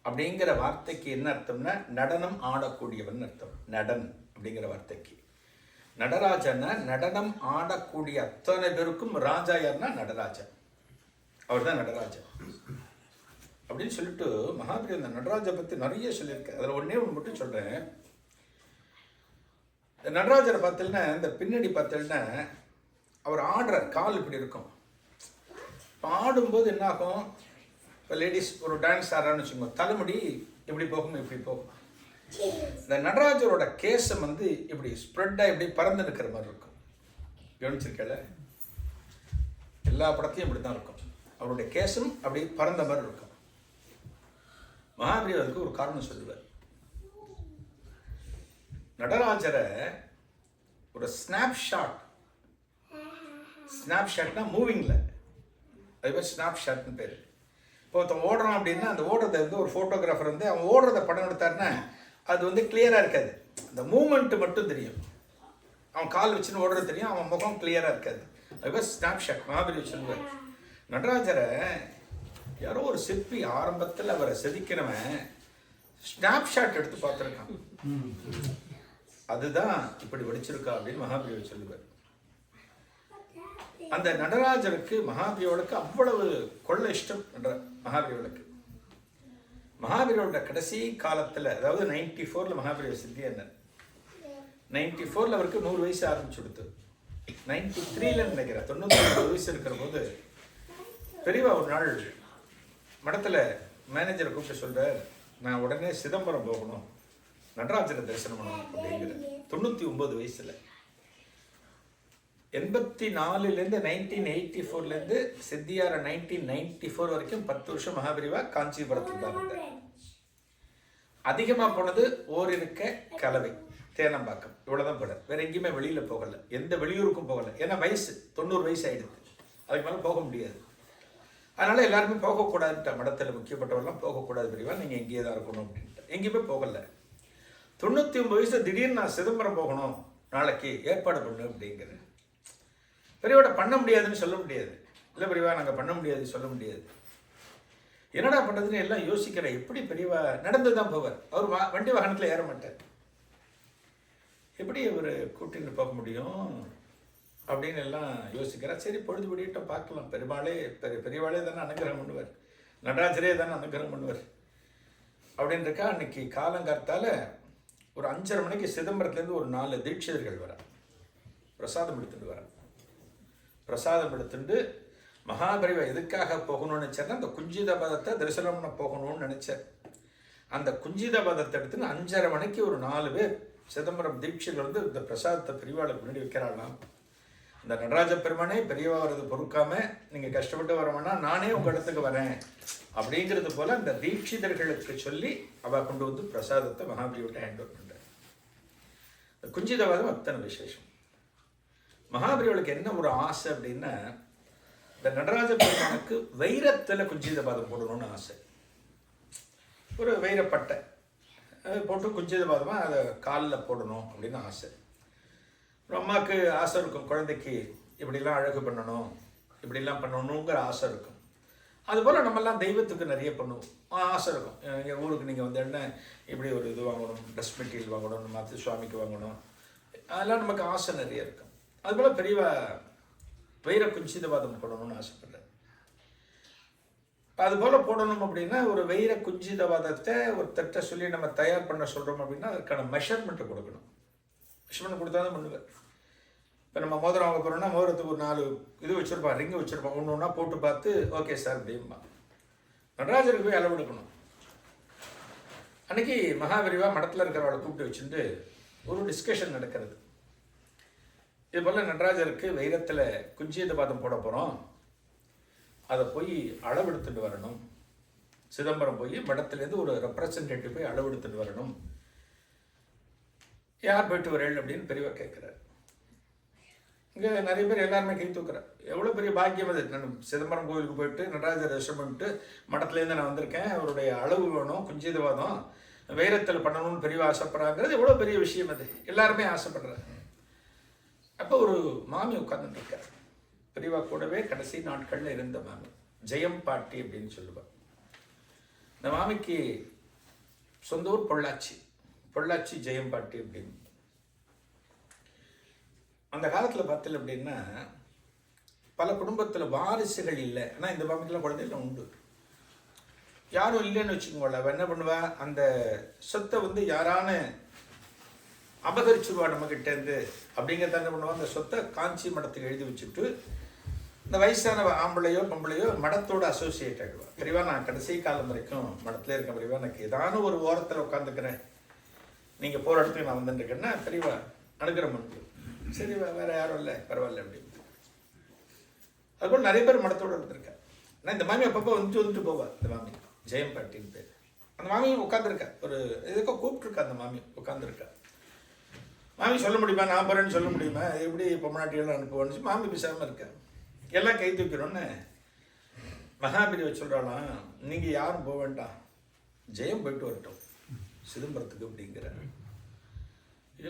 அப்படிங்கிற வார்த்தைக்கு என்ன அர்த்தம்னா நடனம் ஆடக்கூடியவன் அர்த்தம். நடன் அப்படிங்கிற வார்த்தைக்கு நடராஜன்னா நடனம் ஆடக்கூடிய அத்தனை பேருக்கும் ராஜா யாருன்னா நடராஜா, அவர் தான் நடராஜா அப்படின்னு சொல்லிட்டு மகாபெரியவர் இந்த நடராஜை பற்றி நிறைய சொல்லியிருக்காரு. அதில் ஒன்னே ஒன்று மட்டும் சொல்கிறேன். நடராஜரை பார்த்தீங்கன்னா இந்த பின்னாடி பார்த்தீங்கன்னா அவர் ஆடுற கால் இப்படி இருக்கும். ஆடும்போது என்ன ஆகும், இப்போ லேடிஸ் ஒரு டான்ஸ் ஆடுறான்னு வச்சுக்கோங்க, தலைமுடி இப்படி போகும் இப்படி போகும். இந்த நடராஜரோட கேசம் வந்து இப்படி ஸ்ப்ரெட்டாக இப்படி பறந்து நிற்கிற மாதிரி இருக்கும். கவனிச்சிருக்கல, எல்லா படத்தையும் இப்படி தான் இருக்கும். அவருடைய கேசம் அப்படி பறந்த மாதிரி இருக்கும். மகாபெரியவருக்கு ஒரு காரணம் சொல்லுவார். நடராஜரை ஒரு ஸ்னாப்ஷாட், ஸ்னாப்ஷாட்னா மூவிங்கில், அது பேர் ஸ்னாப்ஷாட்னு பேர். இப்போ ஒருத்தன் ஓடுறான் அப்படின்னா அந்த ஓடுறதை வந்து ஒரு ஃபோட்டோகிராஃபர் வந்து அவன் ஓடுறத படம் எடுத்தாருன்னா அது வந்து கிளியராக இருக்காது, அந்த மூமெண்ட்டு மட்டும் தெரியும். அவன் கால் வச்சுன்னு ஓடுறது தெரியும், அவன் முகம் கிளியராக இருக்காது. அதுவே ஸ்னாப்ஷாட். மகாபெரியவர் சொல்லுவார், நடராஜரை யாரோ ஒரு சிற்பி ஆரம்பத்தில் அவரை செதுக்கிறவன் ஸ்னாப்ஷாட் எடுத்து பார்த்துருக்கான், அதுதான் இப்படி வடிச்சிருக்கா அப்படின்னு மகாபெரியவர் சொல்லுவார். அந்த நடராஜருக்கு மகாபெரியவருக்கு அவ்வளவு கொள்ள இஷ்டம் என்ற மகாபெரியவருக்கு. மகாபெரியவரோட கடைசி காலத்தில், அதாவது 94 மகாபெரியவர் சித்தியார். 94 அவருக்கு 100 வயசு ஆரம்பிச்சு கொடுத்து, 93 நினைக்கிறேன் 99 வயசு இருக்கிற போது பெரியவா ஒரு நாள் மடத்தில் மேனேஜரை கூப்பிட்டு சொல்கிறார், நான் உடனே சிதம்பரம் போகணும், நடராஜரை தரிசனம் பண்ணணும் அப்படிங்கிற. 99 வயசில் 84லேருந்து 1984லேருந்து சித்தியார 1994 வரைக்கும் 10 வருஷம் மகாபெரிவா காஞ்சிபுரத்தில் தான் இருந்தார். அதிகமாக போனது ஓரிருக்க கலவை தேனம்பாக்கம், இவ்வளோதான் போனார். வேற எங்கேயுமே வெளியில் போகலை, எந்த வெளியூருக்கும் போகலை. ஏன்னா வயசு 90 வயசு ஆகிடுது, அதுக்கு மேலே போக முடியாது. அதனால் எல்லாருமே போகக்கூடாதுன்ட்டு, மடத்தில் முக்கியப்பட்டவரெல்லாம் போகக்கூடாது பெரியவா, நீங்கள் எங்கேயே தான் இருக்கணும் அப்படின்ட்டு எங்கேயுமே போகலை. 99 வயசு திடீர்னு நான் சிதம்பரம் போகணும், நாளைக்கு ஏற்பாடு பண்ணு அப்படிங்கிறேன். பெரியவாட பண்ண முடியாதுன்னு சொல்ல முடியாது, இல்லை பெரியவா நாங்கள் பண்ண முடியாது சொல்ல முடியாது. என்னடா பண்ணுறதுன்னு எல்லாம் யோசிக்கிறேன். எப்படி பெரியவா நடந்து தான் போவார், அவர் வண்டி வாகனத்தில் ஏற மாட்டார், எப்படி அவர் கூட்டின்னு போக முடியும் அப்படின்னு எல்லாம் யோசிக்கிறார். சரி பொழுது விடியிட்ட பார்க்கலாம், பெரியவாளே தானே அனுகிரகம் பண்ணுவார், நடராஜரே தானே அனுகிரகம் பண்ணுவார் அப்படின்றக்கா. அன்னைக்கு காலங்காத்தால ஒரு 5:30 மணிக்கு சிதம்பரத்துலேருந்து ஒரு 4 தீட்சிதர்கள் வர பிரசாதம் எடுத்துட்டு வர. பிரசாதம் எடுத்துட்டு மகாபெரிவா எதுக்காக போகணும்னு நினச்சார்னா அந்த குஞ்சிதபதத்தை தரிசனம் பண்ண போகணும்னு நினச்சார். அந்த குஞ்சிதபதத்தை எடுத்துன்னு 5:30 மணிக்கு ஒரு 4 பேர் சிதம்பரம் தீட்சிதர்கள் வந்து இந்த பிரசாதத்தை பெரியவாளுக்கு முன்னாடி வைக்கிறாளாம். இந்த நடராஜ பெருமானே பெரியவா வர்றது பொறுக்காம நீங்கள் கஷ்டப்பட்டு வர வேணாம், நானே உங்கள் இடத்துக்கு வரேன் அப்படிங்கிறது போல் அந்த தீட்சிதர்களுக்கு சொல்லி அவள் கொண்டு வந்து பிரசாதத்தை மகாபெரிவிட்ட ஹேண்ட் ஓவர் பண்ணுறார். இந்த குஞ்சிதவாதம் அத்தனை விசேஷம். மகாபெரிவளுக்கு என்ன ஒரு ஆசை அப்படின்னா, இந்த நடராஜ பெருமானுக்கு வைரத்தில் குஞ்சிதபாதம் போடணும்னு ஆசை. ஒரு வைரப்பட்டை போட்டு குஞ்சிதபாதமாக அதை காலில் போடணும் அப்படின்னு ஆசை. அம்மாவுக்கு ஆசை இருக்கும், குழந்தைக்கு இப்படிலாம் அழகு பண்ணணும், இப்படிலாம் பண்ணணுங்கிற ஆசை இருக்கும். அதுபோல் நம்மெல்லாம் தெய்வத்துக்கு நிறைய பண்ணுவோம், ஆசை இருக்கும். எங்கள் ஊருக்கு நீங்கள் வந்து என்ன இப்படி ஒரு இது வாங்கணும், ட்ரெஸ் மெட்டீரியல் வாங்கணும், மற்ற சுவாமிக்கு வாங்கணும், அதெல்லாம் நமக்கு ஆசை நிறைய இருக்கும். அதுபோல் பெரியவா வைர குஞ்சிதபாதம் போடணும்னு ஆசைப்படுறார். அதுபோல் போடணும் அப்படின்னா ஒரு வைர குஞ்சிதபாதத்தை ஒரு தட்டை சொல்லி நம்ம தயார் பண்ண சொல்கிறோம் அப்படின்னா அதுக்கான மெஷர்மெண்ட்டை கொடுக்கணும். மெஷர்மெண்ட் கொடுத்தா தான் பண்ணுவார். இப்போ நம்ம மோதிரம் வாங்க போகிறோம்னா மோதிரத்துக்கு ஒரு 4 இது வச்சுருப்பான், ரிங்கு வச்சுருப்பான். ஒன்று ஒன்றா போட்டு பார்த்து ஓகே சார் அப்படிம்பா. நடராஜருக்கு போய் அளவு எடுக்கணும். அன்னைக்கு மகாபெரிவா மடத்தில் இருக்கிறவளை கூப்பிட்டு வச்சுட்டு ஒரு டிஸ்கஷன் நடக்கிறது. இது போல் நடராஜருக்கு வைரத்தில் குஞ்சியத்தை பாதம் போட போகிறோம், அதை போய் அளவெடுத்துட்டு வரணும். சிதம்பரம் போய் மடத்துலேருந்து ஒரு ரெப்ரசன்டேட்டிவ் போய் அளவெடுத்துட்டு வரணும். யார் போயிட்டு வரேன் அப்படின்னு பெரியவா கேட்குறாரு. இங்கே நிறைய பேர் எல்லாருமே கை தூக்குறேன். எவ்வளோ பெரிய பாக்கியம் அது. நான் சிதம்பரம் கோவிலுக்கு போயிட்டு நடராஜர் தரிசனம் பண்ணிட்டு மடத்துலேருந்து நான் வந்திருக்கேன், அவருடைய அளவு வேணும், குஞ்சிதவாதம் வைரத்தில் பண்ணணும்னு பெரியவா ஆசைப்படுறாங்கிறது எவ்வளோ பெரிய விஷயம் அது. எல்லாருமே ஆசைப்படுறாங்க. அப்போ ஒரு மாமி உட்கார்ந்துட்டுருக்கார். பெரியவா கூடவே கடைசி நாட்களில் இருந்த மாமி, ஜெயம் பாட்டி அப்படின்னு சொல்லுவாள். இந்த மாமிக்கு சொந்த ஊர் பொள்ளாச்சி ஜெயம் பாட்டி அப்படின்னு. அந்த காலத்தில் பார்த்தல அப்படின்னா பல குடும்பத்தில் வாரிசுகள் இல்லை. ஆனால் இந்த மாமிக்கெல்லாம் குழந்தைகள் உண்டு. யாரும் இல்லைன்னு வச்சுக்கோங்கள, அவள் என்ன பண்ணுவா, அந்த சொத்தை வந்து யாரான அபகரிச்சுருவா நம்மக்கிட்டேருந்து அப்படிங்கிறத என்ன பண்ணுவா, அந்த சொத்தை காஞ்சி மடத்துக்கு எழுதி வச்சுட்டு இந்த வயசான ஆம்பளையோ பொம்பளையோ மடத்தோடு அசோசியேட் ஆகிடுவா. பெரியவா நான் கடைசி காலம் வரைக்கும் மடத்தில் இருக்கேன், பெரியவா எனக்கு ஏதான ஒரு ஓரத்தில் உட்காந்துக்கிறேன், நீங்கள் போகிற இடத்துக்கு நான் வந்துட்டுருக்கேன்னா பெரியவா அனுகிரகம் பண்ணுது. சரி வேறு யாரும் இல்லை பரவாயில்ல அப்படின்னு. அதுபோல் நிறைய பேர் மடத்தோடு இருந்திருக்கேன். ஆனால் இந்த மாமி அப்பப்போ வந்துட்டு போவா. இந்த மாமி ஜெயம் பாட்டின்னு பேர். அந்த மாமி உட்காந்துருக்கா, ஒரு எதுக்கோ கூப்பிட்டுருக்கா. அந்த மாமி உட்காந்துருக்கா. மாமி சொல்ல முடியுமா, நான் போகிறேன்னு சொல்ல முடியுமா, எப்படி பொம்மநாட்டியெல்லாம் அனுப்புவோன்னு மாமி பேசாமல் இருக்கா. எல்லாம் கை தூக்கிறோன்னு மகாபெரிவா சொல்கிறாலாம், நீங்கள் யாரும் போக வேண்டாம், ஜெயம் போயிட்டு வரட்டும் சிதம்பரத்துக்கு அப்படிங்கிற.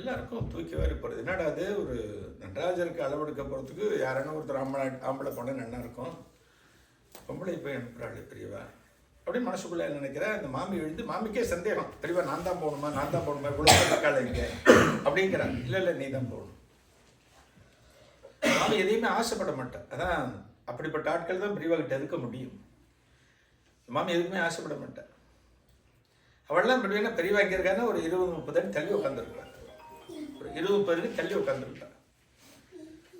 எல்லாருக்கும் தூக்கி வாரி போகிறது. என்னடா அது, ஒரு நடராஜருக்கு அளவெடுக்க போகிறதுக்கு யாரான ஒருத்தர் ஆம்பளை போனால் நல்லா இருக்கும், பொம்பளை போய் அனுப்புகிறாள் பெரியவா அப்படின்னு மனசுக்குள்ளே நினைக்கிறேன். அந்த மாமி எழுந்து, மாமிக்கே சந்தேகம், பெரியவா நான் தான் போகணுமா இவ்வளோ இருக்காள் இங்கே அப்படிங்கிறான். இல்லை நீ தான் போகணும். மாமி எதையுமே ஆசைப்பட மாட்டேன். அதான் அப்படிப்பட்ட ஆட்கள் தான் பெரியவா கிட்ட இருக்க முடியும். மாமி எதுக்குமே ஆசைப்பட மாட்டேன். அவள்லாம் பெரியவா பெரியவா இங்கே இருக்காங்கன்னா ஒரு 20-30 அடி தள்ளி உட்காந்துருக்காள். ஒரு 20-30 அடி தள்ளி உட்காந்துருக்காள்.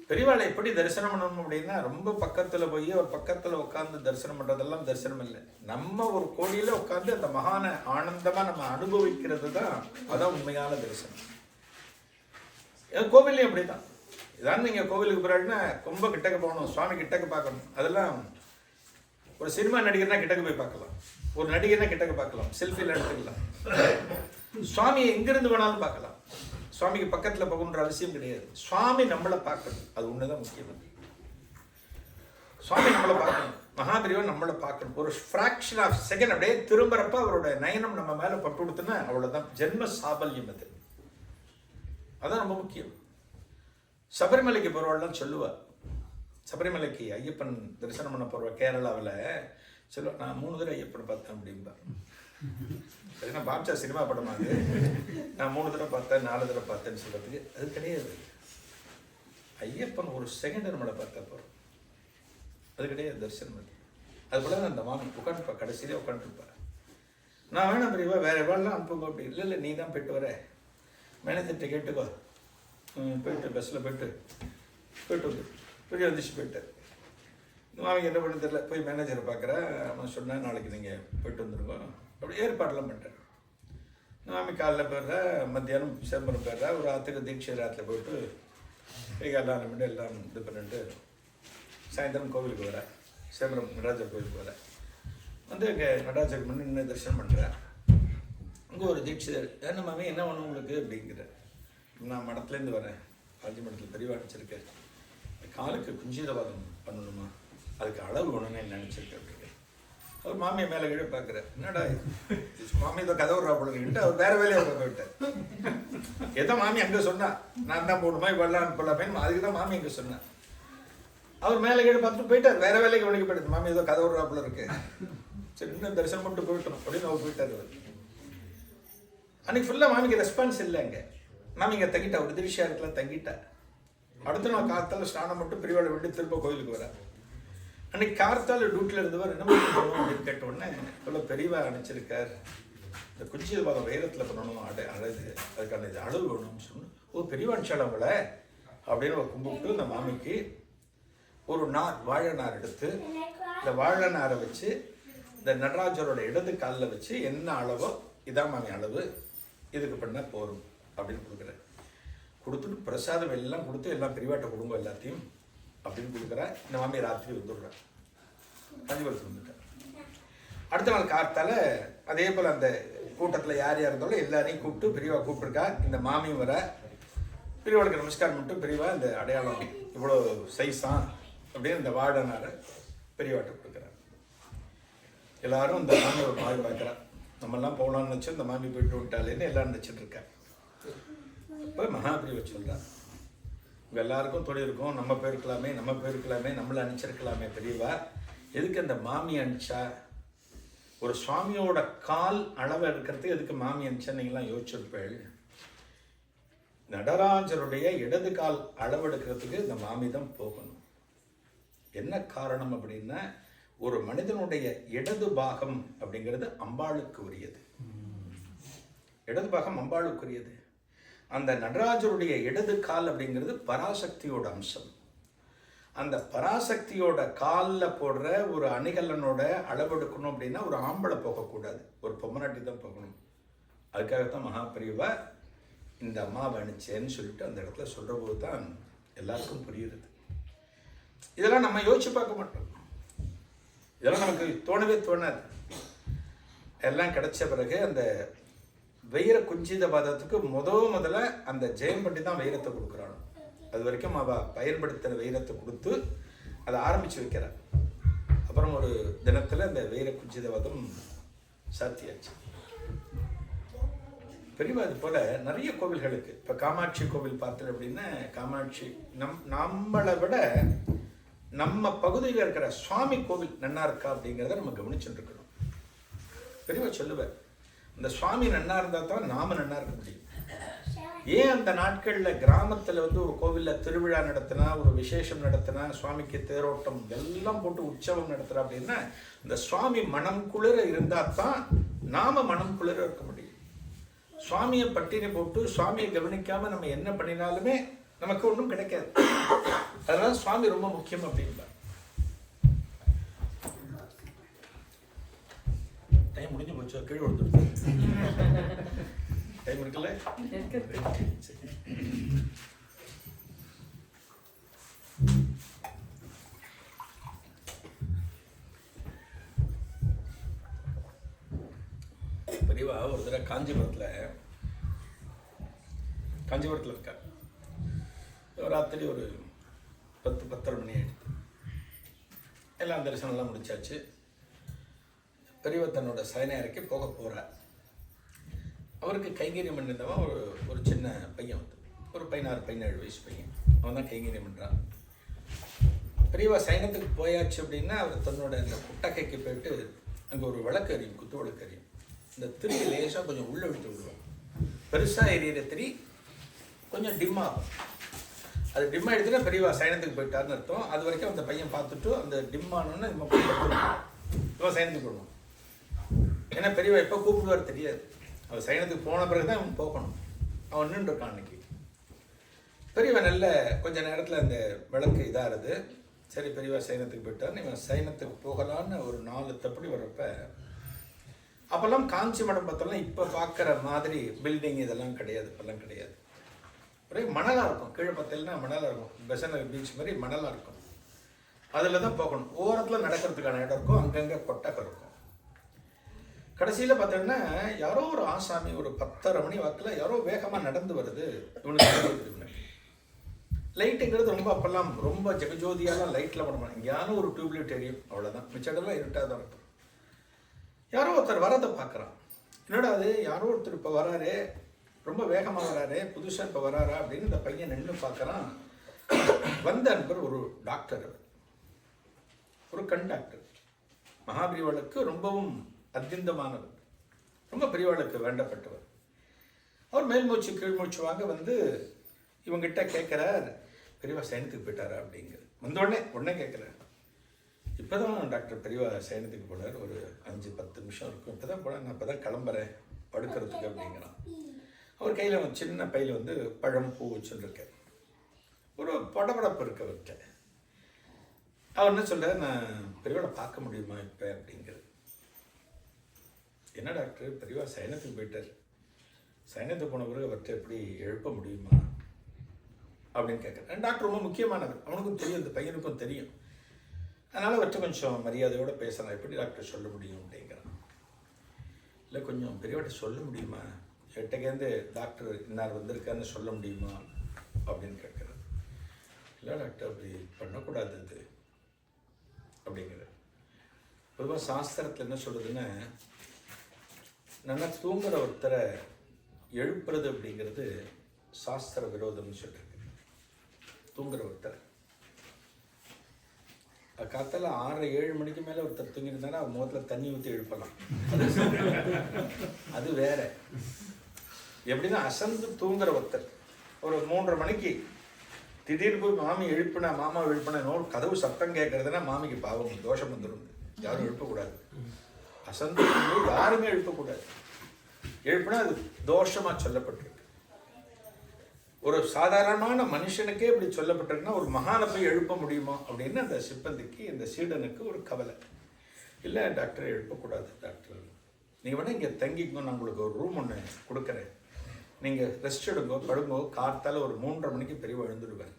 பெரியவாளை எப்படி தரிசனம் பண்ணணும் அப்படின்னா, ரொம்ப பக்கத்தில் போய் ஒரு பக்கத்தில் உட்காந்து தரிசனம் பண்ணுறதெல்லாம் தரிசனம் இல்லை. நம்ம ஒரு கோடியில் உட்காந்து அந்த மகான ஆனந்தமாக நம்ம அனுபவிக்கிறது தான், அதான் உண்மையான தரிசனம். கோவில்லையும் அப்படி தான். இதான் நீங்கள் கோவிலுக்கு போகிறாருன்னா ரொம்ப கிட்டக்க போகணும், சுவாமி கிட்டக்க பார்க்கணும். அதெல்லாம் ஒரு சினிமா நடிகர்னா கிட்டக்க போய் பார்க்கலாம், ஒரு நடிகர்னா கிட்டக்க பார்க்கலாம், செல்ஃபியில் எடுத்துக்கலாம். சுவாமியை எங்கிருந்து வேணாலும் பார்க்கலாம். சுவாமிக்கு பக்கத்தில் போகணுன்ற அவசியம் கிடையாது. சுவாமி நம்மளை பார்க்கணும், அது ஒண்ணுதான் முக்கியம். சுவாமி நம்மளை பார்க்கணும், மகாபெரிவா நம்மளை பார்க்கணும். ஒரு ஃப்ராக்ஷன் ஆஃப் செகண்ட் அப்படியே திரும்புறப்ப அவரோட நயனம் நம்ம மேலே பட்டு கொடுத்துன்னா அவ்வளோதான் ஜென்ம சாபல்யம். அது அதான் ரொம்ப முக்கியம். சபரிமலைக்கு போகிறவாள்லாம் சொல்லுவா, சபரிமலைக்கு ஐயப்பன் தரிசனம் பண்ண போகிறவா கேரளாவில் சொல்லுவா, நான் 3 தடவை ஐயப்பன் பார்த்தேன் அப்படின்பா. சரிண்ணா, பாப்சா சினிமா படமாது, நான் 3 தடவை பார்த்தேன் 4 தடவை பார்த்தேன்னு சொல்கிறதுக்கு அது கிடையாது. ஐயப்பன் ஒரு செகண்ட் நம்மளை பார்த்தா போகிறோம், அது கிடையாது தரிசனம். அது போல அந்த மாமி உட்காந்துப்பா, கடைசியிலே உட்காந்துருப்பா. நான் வேணாம் பெரியவா வேற எவ்வளோலாம் அனுப்புங்க அப்படி. இல்லை நீ தான் போயிட்டு வர, மேனேஜர்கிட்ட கேட்டுக்கோ, போயிட்டு பஸ்ஸில் போயிட்டு வந்து பெரிய வந்துச்சு போயிட்டார். இந்த மாமிக்கு என்ன பண்ண தெரியல, போய் மேனேஜரை பார்க்குறேன். அவன் சொன்னேன் நாளைக்கு நீங்கள் போயிட்டு வந்துருங்க அப்படி ஏற்பாடெல்லாம் பண்ணிட்டேன். மாமி காலைல போயிடுறா, மத்தியானம் சிதம்பரம் போயிடுறா, ஒரு ஆற்றுக்கு தீட்சை ராத்தில் போயிட்டு கைகாலாம் பண்ணிட்டு எல்லாம் இது பண்ணிட்டு சாயந்தரம் கோவிலுக்கு வரேன், சிதம்பரம் நடராஜர் கோவிலுக்கு வரேன். வந்து இங்கே நடராஜருக்கு முன்னே நின்று தரிசனம் பண்ணுறேன். அங்கே ஒரு தீட்சை, என்ன மாமி என்ன வேணும் உங்களுக்கு அப்படிங்கிற. நான் மடத்துலேருந்து வரேன், காஞ்சி மடத்தில் பெரியவா நினச்சிருக்கேன், காலுக்கு குஞ்சீரவாதம் பண்ணணுமா, அதுக்கு அளவு வேணும்னு நினச்சிருக்கேன் அப்படிங்க. அவர் மாமியை மேலே கீழே பார்க்குறேன், என்னடா மாமி இதை கதை விட்றா போடுங்கிட்டு அவர் வேறு வேலையை போயிட்டேன். எதோ மாமி அங்கே சொன்னா நான் தான் போகணுமா இவ்வளோ அனுப்பலாமேன்னு, அதுக்கு தான் மாமி அங்கே சொன்னேன். அவர் மேலே கீழே பார்த்துட்டு போயிட்டார், வேறு வேலைக்கு வழிக்கு போயிடுது. மாமி ஏதோ கதை விட்றா போல இருக்கு, சரி இன்னும் தரிசனம் பண்ணிட்டு போயிட்டோம் அப்படின்னு அவர் போயிட்டார். அவர் அன்னைக்கு ஃபுல்லாக மாமிக்கு ரெஸ்பான்ஸ் இல்லை. அங்கே மாமி இங்கே தங்கிட்டா, ஒரு திருஷியாருக்குலாம் தங்கிட்டா. அடுத்த நாள் கார்த்தால ஸ்நானம் மட்டும் பெரியவாளை விட்டு திரும்ப கோயிலுக்கு வர. அன்னைக்கு கார்த்தால டியூட்டியில் இருந்தவர் என்ன பண்ணணும் அப்படின்னு கேட்டோடனே இவ்வளோ பெரியவா அனுப்பிச்சிருக்கார், இந்த குஞ்சிதவாதம் வைரத்தில் பண்ணணும், அழகு அதுக்கான இது அளவு வேணும்னு சொன்னோம். ஓ பெரியவா அனுப்பிச்சாலும் அவங்கள அப்படின்னு ஒரு கும்பிட்டு இந்த மாமிக்கு ஒரு நார் வாழை நார் எடுத்து இந்த வாழை நாரை வச்சு இந்த நடராஜரோட இடது காலில் வச்சு என்ன அளவோ இதான் மாமி அளவு, இதுக்கு பண்ணால் போரும் அப்படின்னு கொடுக்குறேன். கொடுத்துட்டு பிரசாதம் எல்லாம் கொடுத்து எல்லாம் பெரியவாட்ட கொடுங்க எல்லாத்தையும் அப்படின்னு கொடுக்குறேன். இந்த மாமி ராத்திரி வந்துடுறேன், காஞ்சிபுரத்துக்கு வந்துட்டேன். அடுத்த நாள் காத்தால அதே போல் அந்த கூட்டத்தில் யார் யார் இருந்தாலும் எல்லாரையும் கூப்பிட்டு பெரியவா கூப்பிட்டுருக்கா. இந்த மாமியும் வர பெரியவாளுக்கு நமஸ்காரம் மட்டும் பெரியவா இந்த அடையாளம் இவ்வளோ சைஸா அப்படின்னு இந்த வாழனார பெரியவாட்ட கொடுக்குறார். எல்லாரும் இந்த மாமி ஒரு மாதிரி பார்க்குறா, நம்மெல்லாம் போகலான்னு நினச்சோம், இந்த மாமி போயிட்டு விட்டாலேன்னு எல்லாரும் நினச்சிட்டு இருக்கேன். இப்போ மகாபிரிவை சொல்கிறார், உங்கள் எல்லாருக்கும் தொழில் இருக்கும், நம்ம போயிருக்கலாமே நம்மளை அனுப்பிச்சிருக்கலாமே பெரியவா, எதுக்கு அந்த மாமி அனுப்பிச்சா? ஒரு சுவாமியோட கால் அளவு எடுக்கிறதுக்கு எதுக்கு மாமி அனுப்பிச்சா நீங்களாம் யோசிச்சிருப்பேள். நடராஜருடைய இடது கால் அளவு எடுக்கிறதுக்கு இந்த மாமி தான் போகணும். என்ன காரணம் அப்படின்னா, ஒரு மனிதனுடைய இடது பாகம் அப்படிங்கிறது அம்பாளுக்கு உரியது. இடது பாகம் அம்பாளுக்கு உரியது. அந்த நடராஜருடைய இடது கால் அப்படிங்கிறது பராசக்தியோட அம்சம். அந்த பராசக்தியோட காலில் போடுற ஒரு அணிகலனோட அளவெடுக்கணும் அப்படின்னா ஒரு ஆம்பளை போகக்கூடாது, ஒரு பொம்மநாட்டி தான் போகணும். அதுக்காகத்தான் மகாபிரிவா இந்த அம்மாவை அனுப்பிச்சேன்னு சொல்லிட்டு அந்த இடத்துல சொல்கிற போது தான் எல்லாருக்கும் புரியுறது. இதெல்லாம் நம்ம யோசிச்சு பார்க்க மாட்டோம், இதெல்லாம் நமக்கு தோணவே தோணாது. எல்லாம் கிடைச்ச பிறகு அந்த வைர குஞ்சித பாதத்துக்கு முதல்ல அந்த ஜெயம்பட்டி தான் வைரத்தை கொடுக்குறாள். அது வரைக்கும் அவள் பயன்படுத்துகிற வைரத்தை கொடுத்து அதை ஆரம்பித்து வைக்கிறார். அப்புறம் ஒரு தினத்தில் அந்த வைர குஞ்சிதவாதம் சாத்தியாச்சு. பெரியவா அது போல் நிறைய கோவில்களுக்கு, இப்போ காமாட்சி கோவில் பார்த்தது அப்படின்னா, காமாட்சி நம்மளை விட நம்ம பகுதியில் இருக்கிற சுவாமி கோவில் நன்னா இருக்கா அப்படிங்கிறத நம்ம கவனிச்சுட்டு இருக்கணும். பெரியவா சொல்லுவேன், இந்த சுவாமி நன்னா இருந்தால் தான் நாம நன்னா இருக்க முடியும். ஏன் அந்த நாட்களில் கிராமத்தில் வந்து ஒரு கோவிலில் திருவிழா நடத்தினா, ஒரு விசேஷம் நடத்தினா, சுவாமிக்கு தேரோட்டம் எல்லாம் போட்டு உற்சவம் நடத்துகிறா அப்படின்னா, இந்த சுவாமி மனம் குளிர இருந்தால் தான் நாம மனம் குளிர இருக்க முடியும். சுவாமியை பட்டினி போட்டு சுவாமியை கவனிக்காமல் நம்ம என்ன பண்ணினாலுமே நமக்கு ஒன்றும் கிடைக்காது. அதனால சுவாமி ரொம்ப முக்கியம் அப்படின்பா. டைம் முடிஞ்சு போச்சு, கீழே கொடுத்துருது. டைம் இருக்குல்ல? பெரியவா ஒரு தடவை காஞ்சிபுரத்தில் இருக்கா. ராத்திரி ஒரு 10-10:30 மணி ஆயிடுச்சு. எல்லாம் தரிசனம்லாம் முடிச்சாச்சு. பெரியவா தன்னோட சயன அறைக்கு போக போகிறார். அவருக்கு கைங்கரியம் பண்ணியிருந்தவன் ஒரு சின்ன பையன் வந்து ஒரு 16-17 வயசு பையன், அவன் தான் கைங்கரியம் பண்ணுறான். பெரியவா சயனத்துக்கு போயாச்சு அப்படின்னா அவர் தன்னோட இந்த குட்டகைக்கு போயிட்டு அங்கே ஒரு விளக்கு எரியும், குத்து விளக்கு எரியும். இந்த திரியை லேசாக கொஞ்சம் உள்ளே விட்டு விடுவோம். பெருசாக எரியிற திரி கொஞ்சம் டிம்மாகும். அது டிம்மாக எடுத்துகிட்டா பெரியவா சயனத்துக்கு போயிட்டாருன்னு அர்த்தம். அது வரைக்கும் அந்த பையன் பார்த்துட்டு அந்த டிம்மானோன்னு இவன் சயனத்துக்கு போடுவான். ஏன்னா பெரியவா எப்போ கூப்பிடுவார் தெரியாது. அவன் சயனத்துக்கு போன பிறகு தான் அவன் போகணும். அவன் நின்றுருக்கான் அன்னைக்கு. பெரியவன் நல்ல கொஞ்ச நேரத்தில் அந்த விளக்கு இதாகிறது. சரி பெரியவா சயனத்துக்கு போயிட்டார், இவன் சயனத்துக்கு போகலான்னு ஒரு 4 தப்படி வர்றப்ப, அப்போல்லாம் காஞ்சி மண்டபத்தெல்லாம் இப்போ பார்க்குற மாதிரி பில்டிங் இதெல்லாம் கிடையாது, இப்போல்லாம் கிடையாது. ஒரே மணலாக இருக்கும், கீழே பார்த்தீங்கன்னா மணலாக இருக்கும், பெசன் பீச் மாதிரி மணலாக இருக்கும். அதில் தான் போகணும். ஓரத்தில் நடக்கிறதுக்கான இடம் இருக்கும், அங்கங்கே கொட்டகம் இருக்கும். கடைசியில் பார்த்தோன்னா யாரோ ஒரு ஆசாமி ஒரு 10:30 மணி வாக்கில் யாரோ வேகமாக நடந்து வருது. இவனுக்கு லைட்டுங்கிறது ரொம்ப அப்போல்லாம் ரொம்ப ஜெகஜோதியாலாம் லைட்டில் பண்ண மாட்டேன், எங்கேயானு ஒரு டியூப்லைட் எரியும், அவ்வளோதான். மிச்சடெல்லாம் இருட்டாக தான் இருக்கும். யாரோ ஒருத்தர் வரதை பார்க்குறான். என்னடா அது யாரோ ஒருத்தர் இப்போ வராரு, ரொம்ப வேகமாக வராரு, புதுசாக இப்போ வராரா அப்படின்னு இந்த பையன் நின்று பார்க்குறான். வந்த அன்பர் ஒரு டாக்டர், ஒரு கண் டாக்டர், மகாபிரிவாளுக்கு ரொம்பவும் அத்தியந்தமானவர், ரொம்ப பெரியவாளுக்கு வேண்டப்பட்டவர். அவர் மேல் மூச்சு கீழ் மூச்சு வாங்க வந்து இவங்கிட்ட கேட்குறார், பெரியவா சயனத்துக்கு போயிட்டாரா அப்படிங்கிறது. உடனே கேட்குறாரு. இப்போ தான் டாக்டர் பெரியவா சயனத்துக்கு போனார், ஒரு 5-10 நிமிஷம் இருக்கும், இப்போ தான் போனேன், நான் இப்போ தான் கிளம்புறேன் படுக்கிறதுக்கு அப்படிங்கிறான். அவர் கையில் சின்ன பையில் வந்து பழம் பூ வச்சுருக்கார். ஒரு படபடப்பு இருக்கு அவர்கிட்ட. அவர் என்ன சொல்கிறார், நான் பெரியவாளை பார்க்க முடியுமா இப்போ அப்படிங்கிறது. என்ன டாக்டர், பெரியவா சயனத்துக்கு போயிட்டார், சயனத்துக்கு போன பிறகு அவர்கிட்ட எப்படி எழுப்ப முடியுமா அப்படின்னு கேட்குறேன். டாக்டர் ரொம்ப முக்கியமானவர், அவனுக்கும் தெரியும், இந்த பையனுக்கும் தெரியும். அதனால் அவர்கிட்ட கொஞ்சம் மரியாதையோடு பேசலாம், எப்படி டாக்டர் சொல்ல முடியும் அப்படிங்கிறான். இல்லை கொஞ்சம் பெரியவாட்ட சொல்ல முடியுமா, எட்டக்கேந்து டாக்டர் இன்னார் வந்திருக்காருன்னு சொல்ல முடியுமா அப்படின்னு கேட்குறேன். இல்லை டாக்டர் அப்படி பண்ணக்கூடாது அது அப்படிங்கிற. பொதுவாக சாஸ்திரத்தில் என்ன சொல்கிறதுன்னா, நல்லா தூங்குற ஒருத்தரை எழுப்புறது அப்படிங்கிறது சாஸ்திர விரோதம்னு சொல்லிருக்கு. தூங்குற ஒருத்தர் காத்தால 6-7 மணிக்கு மேலே ஒருத்தர் தூங்கியிருந்தானா அவன் முகத்தில் தண்ணி ஊற்றி எழுப்பலாம், அது வேற. எப்படின்னா அசந்து தூங்குற ஒருத்தர் ஒரு 3:30 மணிக்கு திடீர்னு போய் மாமி எழுப்பினா, மாமா எழுப்பினா, கதவு சத்தம் கேட்கறதுன்னா மாமிக்கு பாவம், தோஷம் வந்துடும், யாரும் எழுப்பக்கூடாது. அசந்து யாருமே எழுப்பக்கூடாது. எழுப்பினா அது தோஷமாக சொல்லப்பட்டிருக்கு. ஒரு சாதாரணமான மனுஷனுக்கே இப்படி சொல்லப்பட்டிருக்குன்னா ஒரு மகானை போய் எழுப்ப முடியுமா அப்படின்னு அந்த சிப்பந்திக்கு, இந்த சீடனுக்கு ஒரு கவலை. இல்லை டாக்டர் எழுப்பக்கூடாது டாக்டர், நீங்கள் வேணால் இங்கே தங்கிக்கோ, நான் உங்களுக்கு ஒரு ரூம் ஒன்று கொடுக்குறேன், நீங்கள் ரெஸ்ட் எடுங்கோ, படுங்கோ, காத்தால் ஒரு 3:30 மணிக்கு பெரியவா எழுந்துடுவேன்,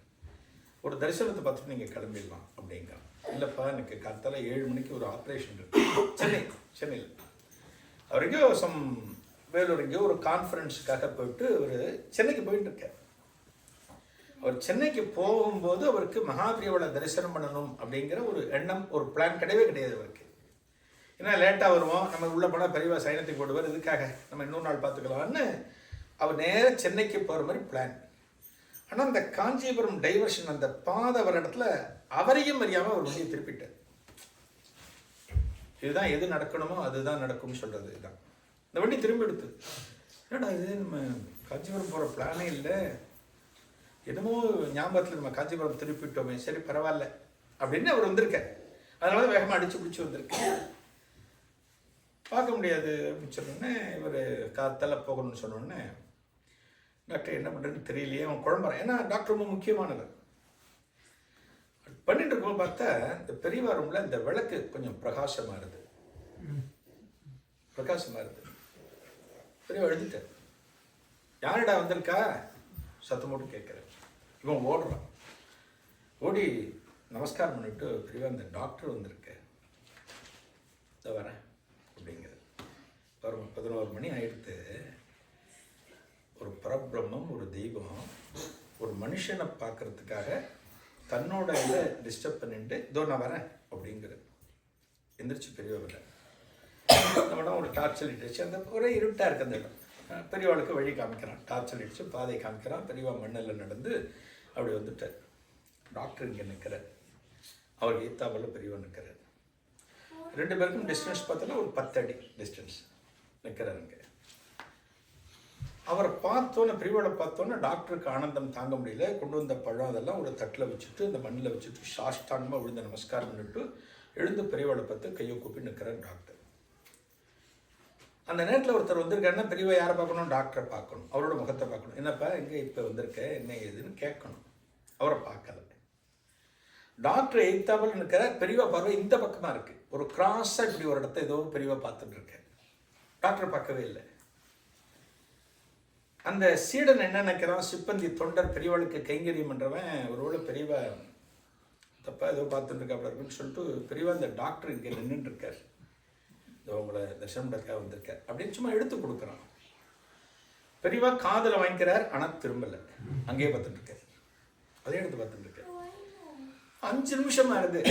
ஒரு தரிசனத்தை பார்த்துட்டு நீங்கள் கிளம்பிடலாம் அப்படிங்க. இல்லைப்பா எனக்கு காத்தால 7 மணிக்கு ஒரு ஆப்ரேஷன் இருக்கு சென்னையில். அவருக்கோ வேலூர் எங்கேயோ ஒரு கான்ஃபரன்ஸுக்காக போயிட்டு ஒரு சென்னைக்கு போயிட்டு இருக்கார். அவர் சென்னைக்கு போகும்போது அவருக்கு மகாபிரியவளை தரிசனம் பண்ணணும் அப்படிங்கிற ஒரு எண்ணம், ஒரு பிளான் கிடையவே கிடையாது அவருக்கு. ஏன்னா லேட்டாக வருவோம், நம்ம உள்ளே போனால் பெரியவா சயனத்துக்கு போடுவார், இதுக்காக நம்ம இன்னொரு நாள் பார்த்துக்கலாம்னு அவர் நேராக சென்னைக்கு போகிற மாதிரி பிளான். ஆனால் அந்த காஞ்சிபுரம் டைவர்ஷன், அந்த பாதை வர இடத்துல அவரையும் அறியாமல் அவர் வண்டியை திருப்பிட்டார். இதுதான் எது நடக்கணுமோ அதுதான் நடக்கும்னு சொல்கிறது இதுதான். இந்த வண்டி திரும்பி எடுத்து, ஏன்னா இது நம்ம காஞ்சிபுரம் போகிற பிளானே இல்லை, என்னமோ ஞாபகத்தில் நம்ம காஞ்சிபுரம் திருப்பிட்டோமே, சரி பரவாயில்ல அப்படின்னு அவர் வந்திருக்கார். அதனால வேகமாக அடித்து பிடிச்சி வந்திருக்கேன். பார்க்க முடியாது அப்படின்னு சொன்னோடனே இவர் காத்தால போகணும்னு சொன்னோடனே டாக்டர் என்ன பண்ணுறதுன்னு தெரியலையே, அவன் குழம்புறான். ஏன்னா டாக்டர் ரொம்ப முக்கியமானவர். பண்ணிட்டு இருக்கும்போது பார்த்தா இந்த பெரியவா ரூமில் இந்த விளக்கு கொஞ்சம் பிரகாசமாக இருது. பெரியவா எழுதிட்டார். யாரிடா வந்திருக்கா சத்தம் போட்டு கேட்குறேன். இவன் ஓடுறான். ஓடி நமஸ்காரம் பண்ணிவிட்டு, பெரியவா இந்த டாக்டர் வந்திருக்க, இதை வரேன் அப்படிங்கிறது. 11 மணி ஆயிடுத்து. ஒரு பரபிரம்மம், ஒரு தெய்வம் ஒரு மனுஷனை பார்க்கறதுக்காக தன்னோட இதை டிஸ்டர்ப் பண்ணிட்டு, இதோ நான் வரேன் அப்படிங்கிற எந்திரிச்சு பெரியவா வர. அந்த இடம் ஒரு டார்ச்சல் இட்டுச்சு, அந்த ஒரே இருட்டாக இருக்குது அந்த இடம். பெரியவாளுக்கு வழி காமிக்கிறான், டார்ச்சல் இடிச்சு பாதை காமிக்கிறான். பெரியவா மண்ணில் நடந்து அப்படி வந்துட்டார். டாக்டர் இங்கே நிற்கிறார், அவர் ஈத்தாவில் பெரியவா நிற்கிறார். 2 பேருக்கும் டிஸ்டன்ஸ் பார்த்தோன்னா ஒரு 10 அடி டிஸ்டன்ஸ் நிற்கிறாருங்க. அவரை பார்த்தோன்னே, பெரியவாளை பார்த்தோன்னே டாக்டருக்கு ஆனந்தம் தாங்க முடியல. கொண்டு வந்த பழம் அதெல்லாம் ஒரு தட்டில் வச்சுட்டு, இந்த மண்ணில் வச்சுட்டு சாஷ்டாங்கமாக விழுந்த நமஸ்காரம் பண்ணிட்டு எழுந்து பெரியவாளை பார்த்து கையை கூப்பி நிற்கிறார் டாக்டர். அந்த நேரத்தில் ஒருத்தர் வந்திருக்காருன்னா பெரியவா யாரை பார்க்கணும், டாக்டரை பார்க்கணும், அவரோட முகத்தை பார்க்கணும். என்னப்பா எங்கே இப்போ வந்திருக்க, என்ன ஏதுன்னு கேட்கணும். அவரை பார்க்கல. டாக்டர் எய்த்தாமல் இருக்கிற, பெரியவா பார்வை இந்த பக்கமாக இருக்குது. ஒரு கிராஸாக இப்படி ஒரு இடத்த ஏதோ பெரியவா பார்த்துட்டு இருக்கேன். டாக்டர் பார்க்கவே இல்லை. அந்த சீடன் என்ன நினைக்கிறான், சிப்பந்தி தொண்டர் பெரியவாளுக்கு கைங்கரியம் பண்ணுறவன், ஒருவேளை பெரியவா தப்பா ஏதோ பார்த்துட்டு இருக்காப்ல இருக்குன்னு சொல்லிட்டு பெரியவா இந்த டாக்டர் இங்கே நின்றுட்டு இருக்கார், இதோ உங்களை தரிசனம் பண்ணுறதுக்காக வந்திருக்கார் அப்படின்னு சும்மா எடுத்து கொடுக்குறான். பெரியவா காதில் வாங்கிக்கிறார், ஆனால் திரும்பலை, அங்கேயே பார்த்துட்டு இருக்கார். அதே எடுத்து பார்த்துட்டு இருக்கார். 5 நிமிஷமா இருந்து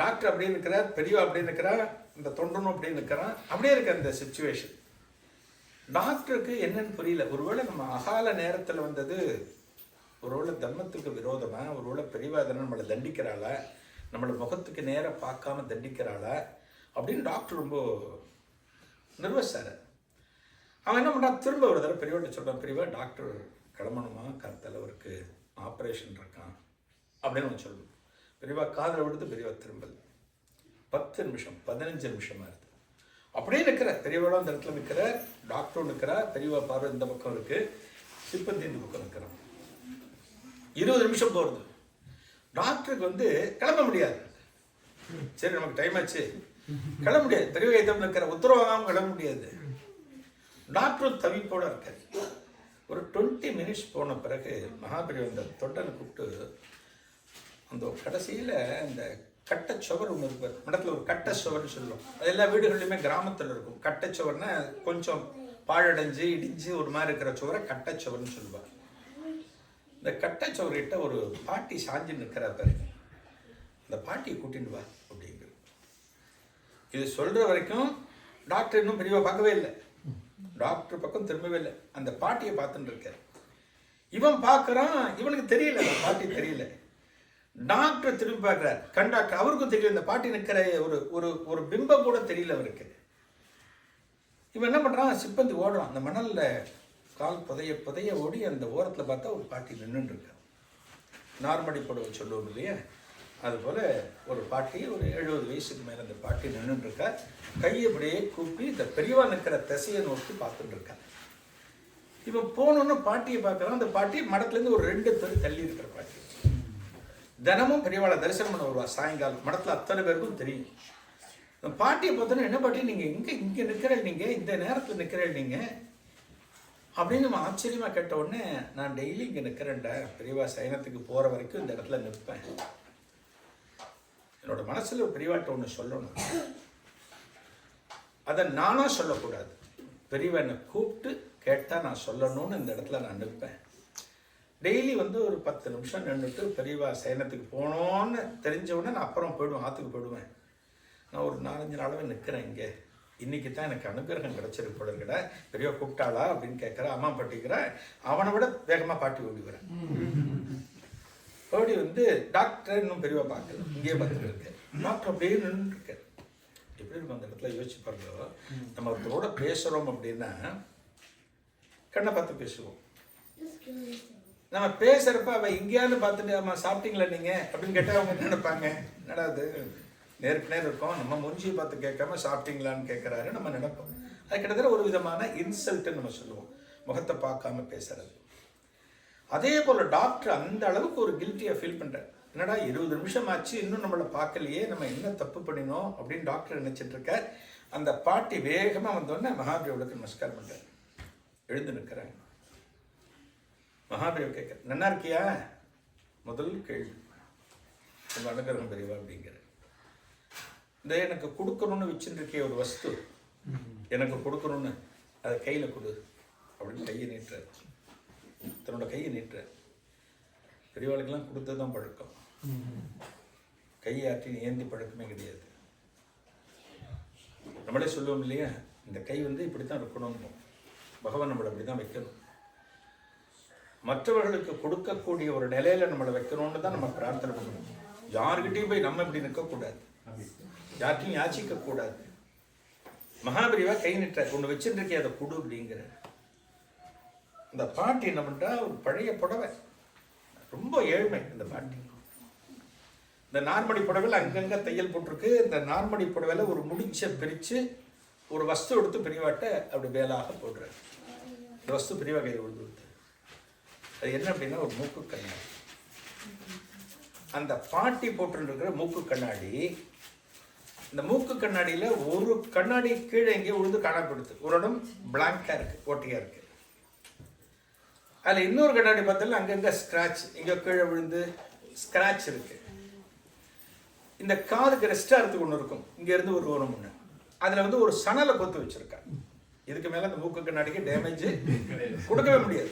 டாக்டர் அப்படியே இருக்கிறார், பெரியவா அப்படியே இருக்கிறார், இந்த தொண்டனும் அப்படியே இருக்கிறான். அப்படியே இருக்க அந்த சிச்சுவேஷன். டாக்டருக்கு என்னன்னு புரியல. ஒருவேளை நம்ம அகால நேரத்தில் வந்தது ஒருவேளை தர்மத்துக்கு விரோதமாக, ஒருவேளை பெரியவா தானே நம்மளை தண்டிக்கிறாளா, நம்மளை முகத்துக்கு நேராக பார்க்காம தண்டிக்கிறாளா அப்படின்னு டாக்டர் ரொம்ப நர்வஸார். அவன் என்ன பண்ணுறான், திரும்ப ஒரு தடவை பெரியவாட்ட சொல்கிறான், பெரியவா டாக்டர் கிளம்பணுமா, தலைவருக்கு ஆப்ரேஷன் இருக்கான் அப்படின்னு அவன் சொல்லணும். பெரியவா காதில் விடுத்து பெரியவா திரும்பல். 10 நிமிஷம் 15 நிமிஷமாக இருக்குது. அப்படியே நிற்கிற பெரியவாளும் அந்த இடத்துல நிற்கிற, டாக்டரும் நிற்கிறா, பெரியவா பார்வை இந்த பக்கம் இருக்குது, சிப்பந்தி இந்த பக்கம் நிற்கிறான். 20 நிமிஷம் போகிறது. டாக்டருக்கு வந்து கிளம்ப முடியாது. சரி நமக்கு டைம் ஆச்சு, கிளம்ப முடியாது. பெரிய ஐட்டம் இருக்கிற உத்தரவாகாமல் கிளம்ப முடியாது. டாக்டரும் தவிப்போடு இருக்காரு. ஒரு 20 மினிட்ஸ் போன பிறகு மகாபெரியவர் அந்த தொண்டனை கூப்பிட்டு அந்த கடைசியில் இந்த கட்டச்சுவர் ஒன்று இருப்பார். மடத்தில் ஒரு கட்டச்சுவர்னு சொல்லுவோம். அது எல்லா வீடுகள்லையுமே கிராமத்தில் இருக்கும். கட்டச்சுவர்னா கொஞ்சம் பாழடைஞ்சு இடிஞ்சு ஒரு மாதிரி இருக்கிற சுவரை கட்டச்சுவர்னு சொல்லுவார். இந்த கட்டச்சுவர்கிட்ட ஒரு பாட்டி சாஞ்சு நிற்கிற பிறகு அந்த பாட்டியை கூட்டிட்டு வா அப்படிங்கிறது. இது சொல்கிற வரைக்கும் டாக்டர் இன்னும் பெரியவா பார்க்கவே இல்லை. டாக்டர் பக்கம் திரும்பவே இல்லை. அந்த பாட்டியை பார்த்துட்டு இருக்கார். இவன் பார்க்குறான், இவனுக்கு தெரியல, அந்த பாட்டி தெரியல. டாக்டர் திரும்பி பார்க்குறார், கண்டாக்டர் அவருக்கும் தெரியல. இந்த பாட்டி நிற்கிற ஒரு ஒரு ஒரு பிம்பம் கூட தெரியல அவருக்கு. இவன் என்ன பண்ணுறான், சிப்பந்தி ஓடுறான். அந்த மணலில் கால் புதைய புதைய ஓடி அந்த ஓரத்தில் பார்த்தா ஒரு பாட்டி நின்றுட்டு இருக்கா. நார்மடி புடவை சொல்லுவோம் இல்லையா, அதுபோல் ஒரு பாட்டி, ஒரு 70 வயசுக்கு மேலே அந்த பாட்டி நின்றுட்டு இருக்கா. கையை அப்படியே கூப்பி இந்த பெரியவா நிற்கிற திசையை நோக்கி பார்த்துட்டு இருக்கா. இவன் போனோன்னு பாட்டியை பார்க்குறான். அந்த பாட்டி மடத்துலேருந்து ஒரு 2 பேர் தள்ளி இருக்கிற பாட்டி. தினமும் பெரியவாளை தரிசனம் பண்ண வருவா சாயங்காலம். மடத்தில் அத்தனை பேருக்கும் தெரியும். அந்த பாட்டியை பார்த்தோன்னா, என்ன பாட்டி நீங்கள் இங்கே நிற்கிறேன், நீங்கள் இந்த நேரத்தில் நிற்கிறேன் நீங்கள் அப்படின்னு நம்ம ஆச்சரியமாக கேட்ட உடனே, நான் டெய்லி இங்கே நிற்கிறேன்டா, பெரியவா சயனத்துக்கு போகிற வரைக்கும் இந்த இடத்துல நிற்பேன். என்னோட மனசில் பெரியவாட்ட ஒன்று சொல்லணும், அதை நானாக சொல்லக்கூடாது. பெரியவா என்னை கூப்பிட்டு கேட்டால் நான் சொல்லணும்னு இந்த இடத்துல நான் நிற்பேன். டெய்லி வந்து ஒரு 10 நிமிஷம் நின்றுட்டு பெரியவா சயனத்துக்கு போனோன்னு தெரிஞ்சவுடனே நான் அப்புறம் போயிடுவேன், ஆற்றுக்கு போயிடுவேன். நான் ஒரு 4-5 நாளாகவே நிற்கிறேன் இங்கே. இன்றைக்கி தான் எனக்கு அனுகிரகம் கிடச்சிருக்கு போல இருக்கடா. பெரியவா கூப்பிட்டாளா அப்படின்னு கேட்குற, அம்மா பட்டிக்கிறேன். அவனை விட வேகமாக பாட்டி ஓடி வரேன். ஓடி வந்து டாக்டர் இன்னும் பெரியவா பார்க்கல, இங்கேயே பார்த்துட்டு இருக்கேன். டாக்டர் அப்படியே நின்று இருக்கார். எப்படி இருக்கும் அந்த இடத்துல யோசிச்சு பாருங்க. நம்ம ஒருத்தரோட பேசுகிறோம் அப்படின்னா கண்ணை பார்த்து பேசுவோம். நம்ம பேசுகிறப்ப அவள் இங்கேயாவது பார்த்துட்டு அம்மா சாப்பிட்டீங்களா நீங்கள் அப்படின்னு கேட்டால் அவங்க என்ன நினைப்பாங்க, என்னடா அது நேருக்கு நேரம் இருக்கும், நம்ம மூஞ்சியை பார்த்து கேட்காம சாப்பிட்டீங்களான்னு கேட்குறாரு நம்ம நினைப்போம். அது கிட்டத்தட்ட ஒரு விதமான இன்சல்ட்டுன்னு நம்ம சொல்லுவோம், முகத்தை பார்க்காம பேசுறது. அதே போல் டாக்டர் அந்த அளவுக்கு ஒரு கில்ட்டியாக ஃபீல் பண்ணுறார். என்னடா 20 நிமிஷம் ஆச்சு, இன்னும் நம்மளை பார்க்கலையே, நம்ம என்ன தப்பு பண்ணினோம் அப்படின்னு டாக்டர் நினச்சிட்டு இருக்கார். அந்த பாட்டி வேகமாக வந்தோடனே மகாபெரியவளுக்கு நமஸ்காரம் பண்ணுறார். எழுந்து நிற்கிறாங்க. மகாபெரியவர் கேட்குற, நல்லா இருக்கியா? முதல் கேள்வி, உங்கள் அனுகிரகம் பெரியவா அப்படிங்கிற. இந்த எனக்கு கொடுக்கணும்னு வச்சுருக்கே ஒரு வஸ்து, எனக்கு கொடுக்கணும்னு அதை கையில் கொடு அப்படின்னு கையை நீட்டுறாரு. தன்னோட கையை நீட்டுறார். பெரியவாளுக்கெல்லாம் கொடுத்தது தான் பழக்கம், கையாற்றி ஏந்தி பழக்கமே கிடையாது. நம்மளே சொல்லுவோம் இல்லையா, இந்த கை வந்து இப்படி தான் இருக்கணும், பகவான் நம்மளை அப்படி தான் வைக்கணும். மற்றவர்களுக்கு கொடுக்கக்கூடிய ஒரு நிலையில் நம்மளை வைக்கணும்னு தான் நம்ம பிரார்த்தனை பண்ணணும். யாருக்கிட்டையும் போய் நம்ம இப்படி நிற்கக்கூடாது, யார்கிட்டையும் யாச்சிக்கக்கூடாது. மகாபெரியவா கை நிற்ற ஒன்று வச்சுருக்கே அதை கொடு அப்படிங்கிற. இந்த பாட்டி என்ன பண்ணுறா, ஒரு பழைய புடவை, ரொம்ப ஏழ்மை இந்த பாட்டி. இந்த நார்மடி புடவையில் அங்கங்கே தையல் போட்டிருக்கு. இந்த நார்மடி புடவையில் ஒரு முடிச்சை பிரித்து ஒரு வஸ்து எடுத்து பெரியவாட்ட அப்படி வேலாக போடுறாரு. இந்த வஸ்து பெரியவா கையில் விழுந்து. அது என்ன அப்படின்னா ஒரு மூக்கு கண்ணாடி. அந்த பாட்டி போட்டுருக்கிற மூக்கு கண்ணாடி, இந்த மூக்கு கண்ணாடியில் ஒரு கண்ணாடி கீழே எங்கேயோ விழுந்து காணப்படுது. ஒரு இடம் பிளாங்காக இருக்குது, ஓட்டையாக இருக்குது. அதில் இன்னொரு கண்ணாடி பார்த்தாலும் அங்கங்கே ஸ்க்ராட்ச், இங்கே கீழே விழுந்து ஸ்க்ராட்ச் இருக்குது. இந்த காதுக்கு ரெஸ்டாரத்துக்கு ஒன்று இருக்கும், இங்கேருந்து ஒரு ஓரம் ஒன்று, அதில் வந்து ஒரு சணலை கொத்து வச்சுருக்காங்க. இதுக்கு மேலே அந்த மூக்கு கண்ணாடிக்கு டேமேஜ் கொடுக்கவே முடியாது,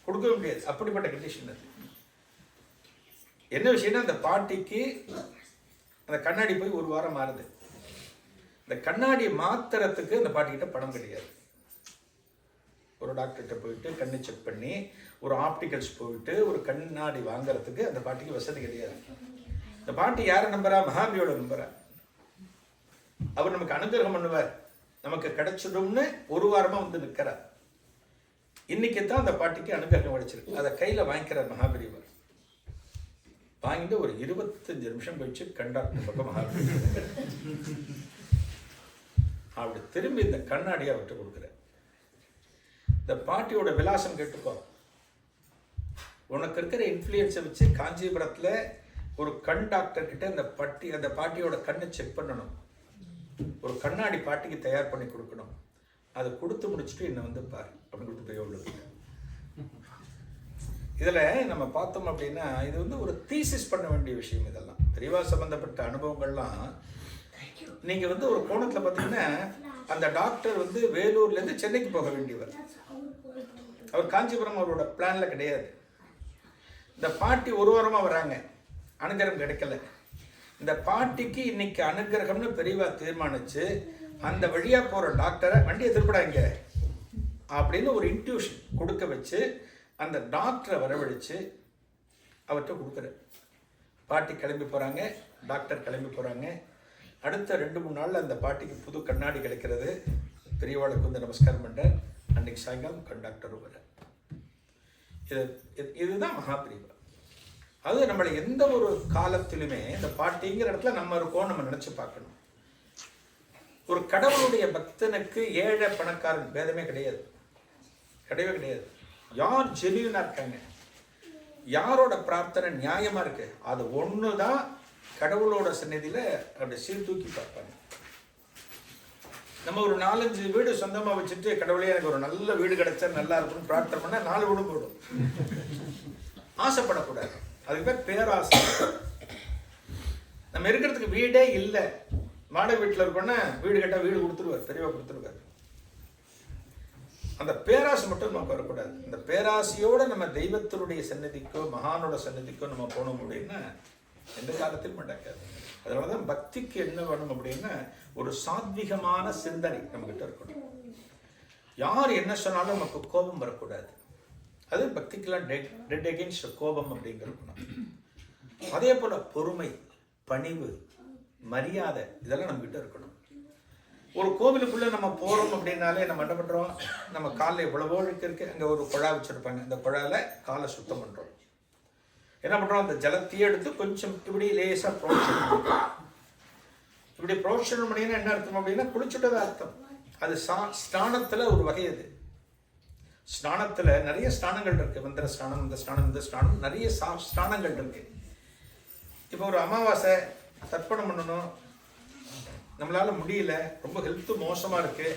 கொடுக்கவே முடியாது. அப்படிப்பட்ட கண்டிஷன் அது. என்ன விஷயம்னா, அந்த பாட்டிக்கு அந்த கண்ணாடி போய் ஒரு வாரம் மாறுது. இந்த கண்ணாடியை மாத்துறதுக்கு அந்த பாட்டிக்கிட்ட பணம் கிடையாது. ஒரு டாக்டர்கிட்ட போயிட்டு கண்ணை செக் பண்ணி, ஒரு ஆப்டிகல்ஸ் போயிட்டு ஒரு கண்ணாடி வாங்குறதுக்கு அந்த பாட்டிக்கு வசதி கிடையாது. இந்த பாட்டி யாரை நம்புறா? மகாபெரியோட நம்புறா. அவர் நமக்கு அனுகிரகம் பண்ணுவார், நமக்கு கிடைச்சிடும்னு ஒரு வாரமாக வந்து நிற்கிறார். இன்னைக்கு தான் அந்த பாட்டிக்கு அனுகிரகம் கிடைச்சிருக்கு. அதை கையில் வாங்கிக்கிறார் மகாபெரியவர். வாங்கிட்டு ஒரு 25 நிமிஷம் கழிச்சு கண்டாக்டர் பக்கம் மகாபெரியவர் அப்படி திரும்பி இந்த கண்ணாடியை அவர்கிட்ட கொடுக்குற. இந்த பாட்டியோட விலாசம் கேட்டுக்கோ. உனக்கு இருக்கிற இன்ஃப்ளூயன்ஸை வச்சு காஞ்சிபுரத்தில் ஒரு கண் டாக்டர் கிட்ட அந்த பாட்டியோட கண்ணை செக் பண்ணணும். ஒரு கண்ணாடி பாட்டிக்கு தயார் பண்ணி கொடுக்கணும். அதை கொடுத்து முடிச்சுட்டு என்னை வந்து பாரு அப்படின்னு கொடுத்து போய் உள்ளது. இதில் நம்ம பார்த்தோம் அப்படின்னா இது வந்து ஒரு தீசிஸ் பண்ண வேண்டிய விஷயம். இதெல்லாம் பெரியவா சம்பந்தப்பட்ட அனுபவங்கள்லாம் நீங்கள் வந்து ஒரு கோணத்தில் பார்த்தீங்கன்னா அந்த டாக்டர் வந்து வேலூர்லேருந்து சென்னைக்கு போக வேண்டியவர். அவர் காஞ்சிபுரம் அவரோட பிளானில் கிடையாது. இந்த பாட்டி ஒரு வாரமாக வராங்க, அனுகிரகம் கிடைக்கல. இந்த பாட்டிக்கு இன்னைக்கு அனுகிரகம்னு பெரியவா தீர்மானிச்சு அந்த வழியாக போகிற டாக்டரை வண்டியை திருப்பிடாங்க அப்படின்னு ஒரு இன்ட்யூஷன் கொடுக்க வச்சு அந்த டாக்டரை வரவழைச்சு அவர்கிட்ட கொடுக்குற. பாட்டி கிளம்பி போகிறாங்க, டாக்டர் கிளம்பி போகிறாங்க. அடுத்த 2-3 நாளில் அந்த பாட்டிக்கு புது கண்ணாடி கிடைக்கிறது. பெரியவாளுக்கு வந்து நமஸ்காரம் பண்ணுறார். அன்னைக்கு சாயங்காலம் கண்டாக்டர் வர. இதுதான் மகாபிரிவா. அது நம்மளை எந்த ஒரு காலத்திலுமே இந்த பாட்டிங்கிற இடத்துல நம்ம இருக்கோம் நம்ம நினச்சி பார்க்கணும். ஒரு கடவுளுடைய பக்தனுக்கு ஏழை பணக்காரன் பேதமே கிடையாது, கிடையவே கிடையாது. யார் ஜெனியூனா இருக்காங்க, யாரோட பிரார்த்தனை நியாயமா இருக்கு, அது ஒண்ணுதான் கடவுளோட சந்நிதியில அப்படி சீர்தூக்கி பார்ப்பாங்க. நம்ம ஒரு 4-5 வீடு சொந்தமா வச்சுட்டு கடவுளே எனக்கு ஒரு நல்ல வீடு கிடைச்சா நல்லா இருக்கும்னு பிரார்த்தனை பண்ணா 4 வீடும் போடும். ஆசைப்படக்கூடாது, அதுக்கு பேர் பேராசை. நம்ம இருக்கிறதுக்கு வீடே இல்லை, வாடகை வீட்டில் இருக்கோன்னா வீடு கேட்டால் வீடு கொடுத்துருவார், பெரியவா கொடுத்துருவார். அந்த பேராசை மட்டும் நமக்கு வரக்கூடாது. இந்த பேராசையோடு நம்ம தெய்வத்தினுடைய சன்னதிக்கோ மகானோட சன்னதிக்கோ நம்ம போனோம் அப்படின்னா எந்த காலத்திலும் நடக்காது. அதனால தான் பக்திக்கு என்ன வேணும் அப்படின்னா ஒரு சாத்விகமான சிந்தனை நம்மகிட்ட இருக்கணும். யார் என்ன சொன்னாலும் நமக்கு கோபம் வரக்கூடாது. அது பக்திக்கெல்லாம் டெட் அகெயின்ஸ்ட் கோபம் அப்படிங்கிறக்கணும். அதே போல பொறுமை, பணிவு, மரியாதை இதெல்லாம் நம்மகிட்ட இருக்கணும். ஒரு கோவிலுக்குள்ள நம்ம போறோம் அப்படின்னாலே நம்ம என்ன பண்றோம், நம்ம காலில் எவ்வளவோ இருக்கு, அங்க ஒரு குழா வச்சிருப்பாங்க, அந்த குழால காலை சுத்தம் பண்றோம். என்ன பண்றோம், அந்த ஜலத்தையே எடுத்து கொஞ்சம் இப்படி லேசா புரோஷனம். இப்படி புரோஷனம் பண்ணினா என்ன அர்த்தம் அப்படின்னா குளிச்சுட்டதா அர்த்தம். அது ஸ்நானத்துல ஒரு வகை. அது ஸ்நானத்துல நிறைய ஸ்நானங்கள் இருக்கு. மந்திர ஸ்நானம், இந்த ஸ்நானம், இந்த ஸ்நானம், நிறைய ஸ்நானங்கள் இருக்கு. இப்போ ஒரு அமாவாசை தர்ப்பணம் பண்ணணும், நம்மளால முடியல, ரொம்ப ஹெல்த்து மோசமா இருக்கு,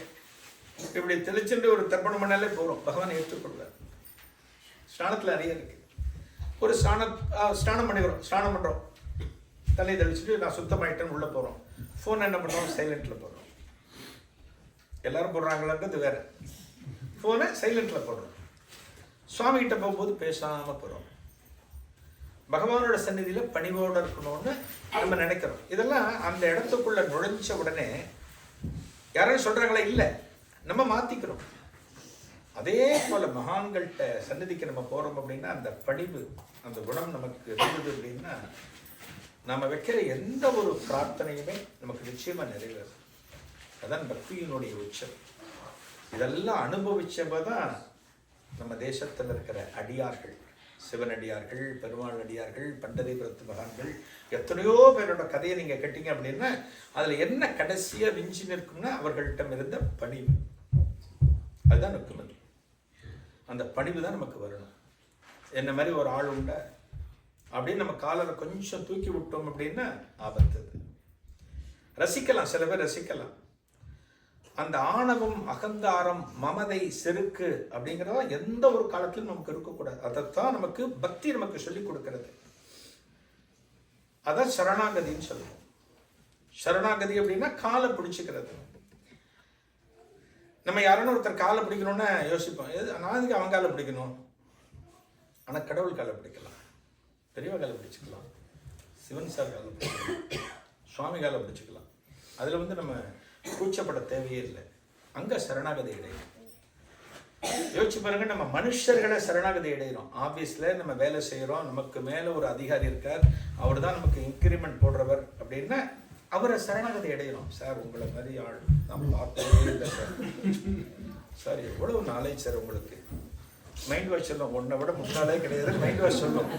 இப்படி தெளிச்சுட்டு ஒரு தர்ப்பணம் பண்ணாலே போகிறோம், பகவான் ஏற்றுக்கொள்வார். ஸ்நானத்தில் நிறைய இருக்கு. ஒரு ஸ்நானம் பண்ணிக்கிறோம், ஸ்நானம் பண்ணுறோம், தலையை தெளிச்சுட்டு நான் சுத்தமாயிட்டேன்னு உள்ளே போகிறோம். ஃபோன் என்ன பண்ணுறோம், சைலண்டில் போடுறோம். எல்லாரும் போடுறாங்களான்றது வேற. ஃபோனை சைலண்டில் போடுறோம். சுவாமிகிட்ட போகும்போது பேசாமல் போகிறோம். பகவானோட சந்நிதியில் பணிவோடு இருக்கணும்னு நம்ம நினைக்கிறோம். இதெல்லாம் அந்த இடத்துக்குள்ள நுழைஞ்ச உடனே யாரும் சொல்றாங்களே இல்லை, நம்ம மாத்திக்கிறோம். அதே போல மகான்கள்கிட்ட சந்நிதிக்கு நம்ம போறோம் அப்படின்னா அந்த பணிவு, அந்த குணம் நமக்கு இருந்தது அப்படின்னா நம்ம வைக்கிற எந்த ஒரு பிரார்த்தனையுமே நமக்கு நிச்சயமா நிறைவேறும். அதான் பக்தியினுடைய உச்சம். இதெல்லாம் அனுபவிச்சவதான் நம்ம தேசத்தில் இருக்கிற அடியார்கள், சிவனடியார்கள், பெருமாள் அடியார்கள், பண்டரிபுரத்து மகான்கள், எத்தனையோ பேரோட கதையை நீங்க கேட்டீங்க அப்படின்னா அதுல என்ன கடைசியா விஞ்சி நிற்கும்னா அவர்களிடம் இருந்த பணிவு. அதுதான் முக்கியம். அந்த பணிவு தான் நமக்கு வரணும். என்ன மாதிரி ஒரு ஆள் உண்டா அப்படின்னு நம்ம காலரை கொஞ்சம் தூக்கி விட்டோம் அப்படின்னா ஆபத்து. ரசிக்கலாம், சில பேர் ரசிக்கலாம். அந்த ஆணவம், அகங்காரம், மமதை, செருக்கு அப்படிங்கிறதா எந்த ஒரு காலத்திலும் நமக்கு இருக்கக்கூடாது. அதைத்தான் நமக்கு பக்தி நமக்கு சொல்லிக் கொடுக்கிறது. அதான் சரணாகதின்னு சொல்லுவோம். சரணாகதி அப்படின்னா காலை பிடிச்சிக்கிறது. நம்ம யாரும் ஒருத்தர் காலை பிடிக்கணும்னு யோசிப்போம், நான் அதுக்கு அவன் காலை பிடிக்கணும். ஆனால் கடவுள் காலை பிடிக்கலாம், பெரியவா காலை பிடிச்சிக்கலாம், சிவன் சார் காலை பிடிச்சிக்கலாம், சுவாமி காலை பிடிச்சிக்கலாம். அதில் வந்து நம்ம கூச்சப்பட தேவையே இல்லை. அங்கே சரணாகதி அடையும். யோசிச்சு பாருங்க, நம்ம மனுஷர்களை சரணாகதி அடைகிறோம். ஆஃபீஸில் நம்ம வேலை செய்கிறோம், நமக்கு மேலே ஒரு அதிகாரி இருக்கார், அவர் தான் நமக்கு இன்க்ரிமெண்ட் போடுறவர் அப்படின்னா அவரை சரணாகதி அடைகிறோம். சார் உங்களை மாதிரி ஆள் நான் பார்த்ததே இல்லை சார். சார் எவ்வளவு நாலேஜ் சார் உங்களுக்கு. மைண்ட் வாஷ் சொல்லுவோம், உன்னை விட முட்டாளே கிடையாது மைண்ட் வாஷ் சொல்லுவோம்.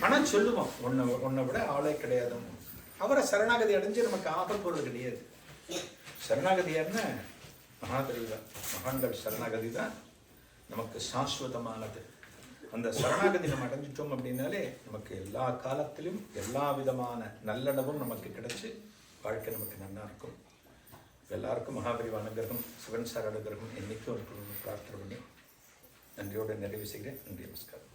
ஆனால் சொல்லுவோம் உன்னை விட ஆளே கிடையாது. அவரை சரணாகதி அடைஞ்சு நமக்கு ஆபத்து போகிறது கிடையாது. சரணாகதி என்ன, மகாபரிவா மகான்கள் சரணாகதி தான் நமக்கு சாஸ்வதமானது. அந்த சரணாகதி நம்ம அடைஞ்சிட்டோம் அப்படின்னாலே நமக்கு எல்லா காலத்திலும் எல்லா விதமான நல்லெண்ணமும் நமக்கு கிடைச்சி வாழ்க்கை நமக்கு நல்லா இருக்கும். எல்லாருக்கும் மகாபரிவா அனுகிரகம், சிவன் சார் அனுகிரகம் என்னைக்கும் இருக்கணும்னு பிரார்த்தனை பண்ணி நன்றியோடு நிறைவு செய்கிறேன். நன்றி, நமஸ்காரம்.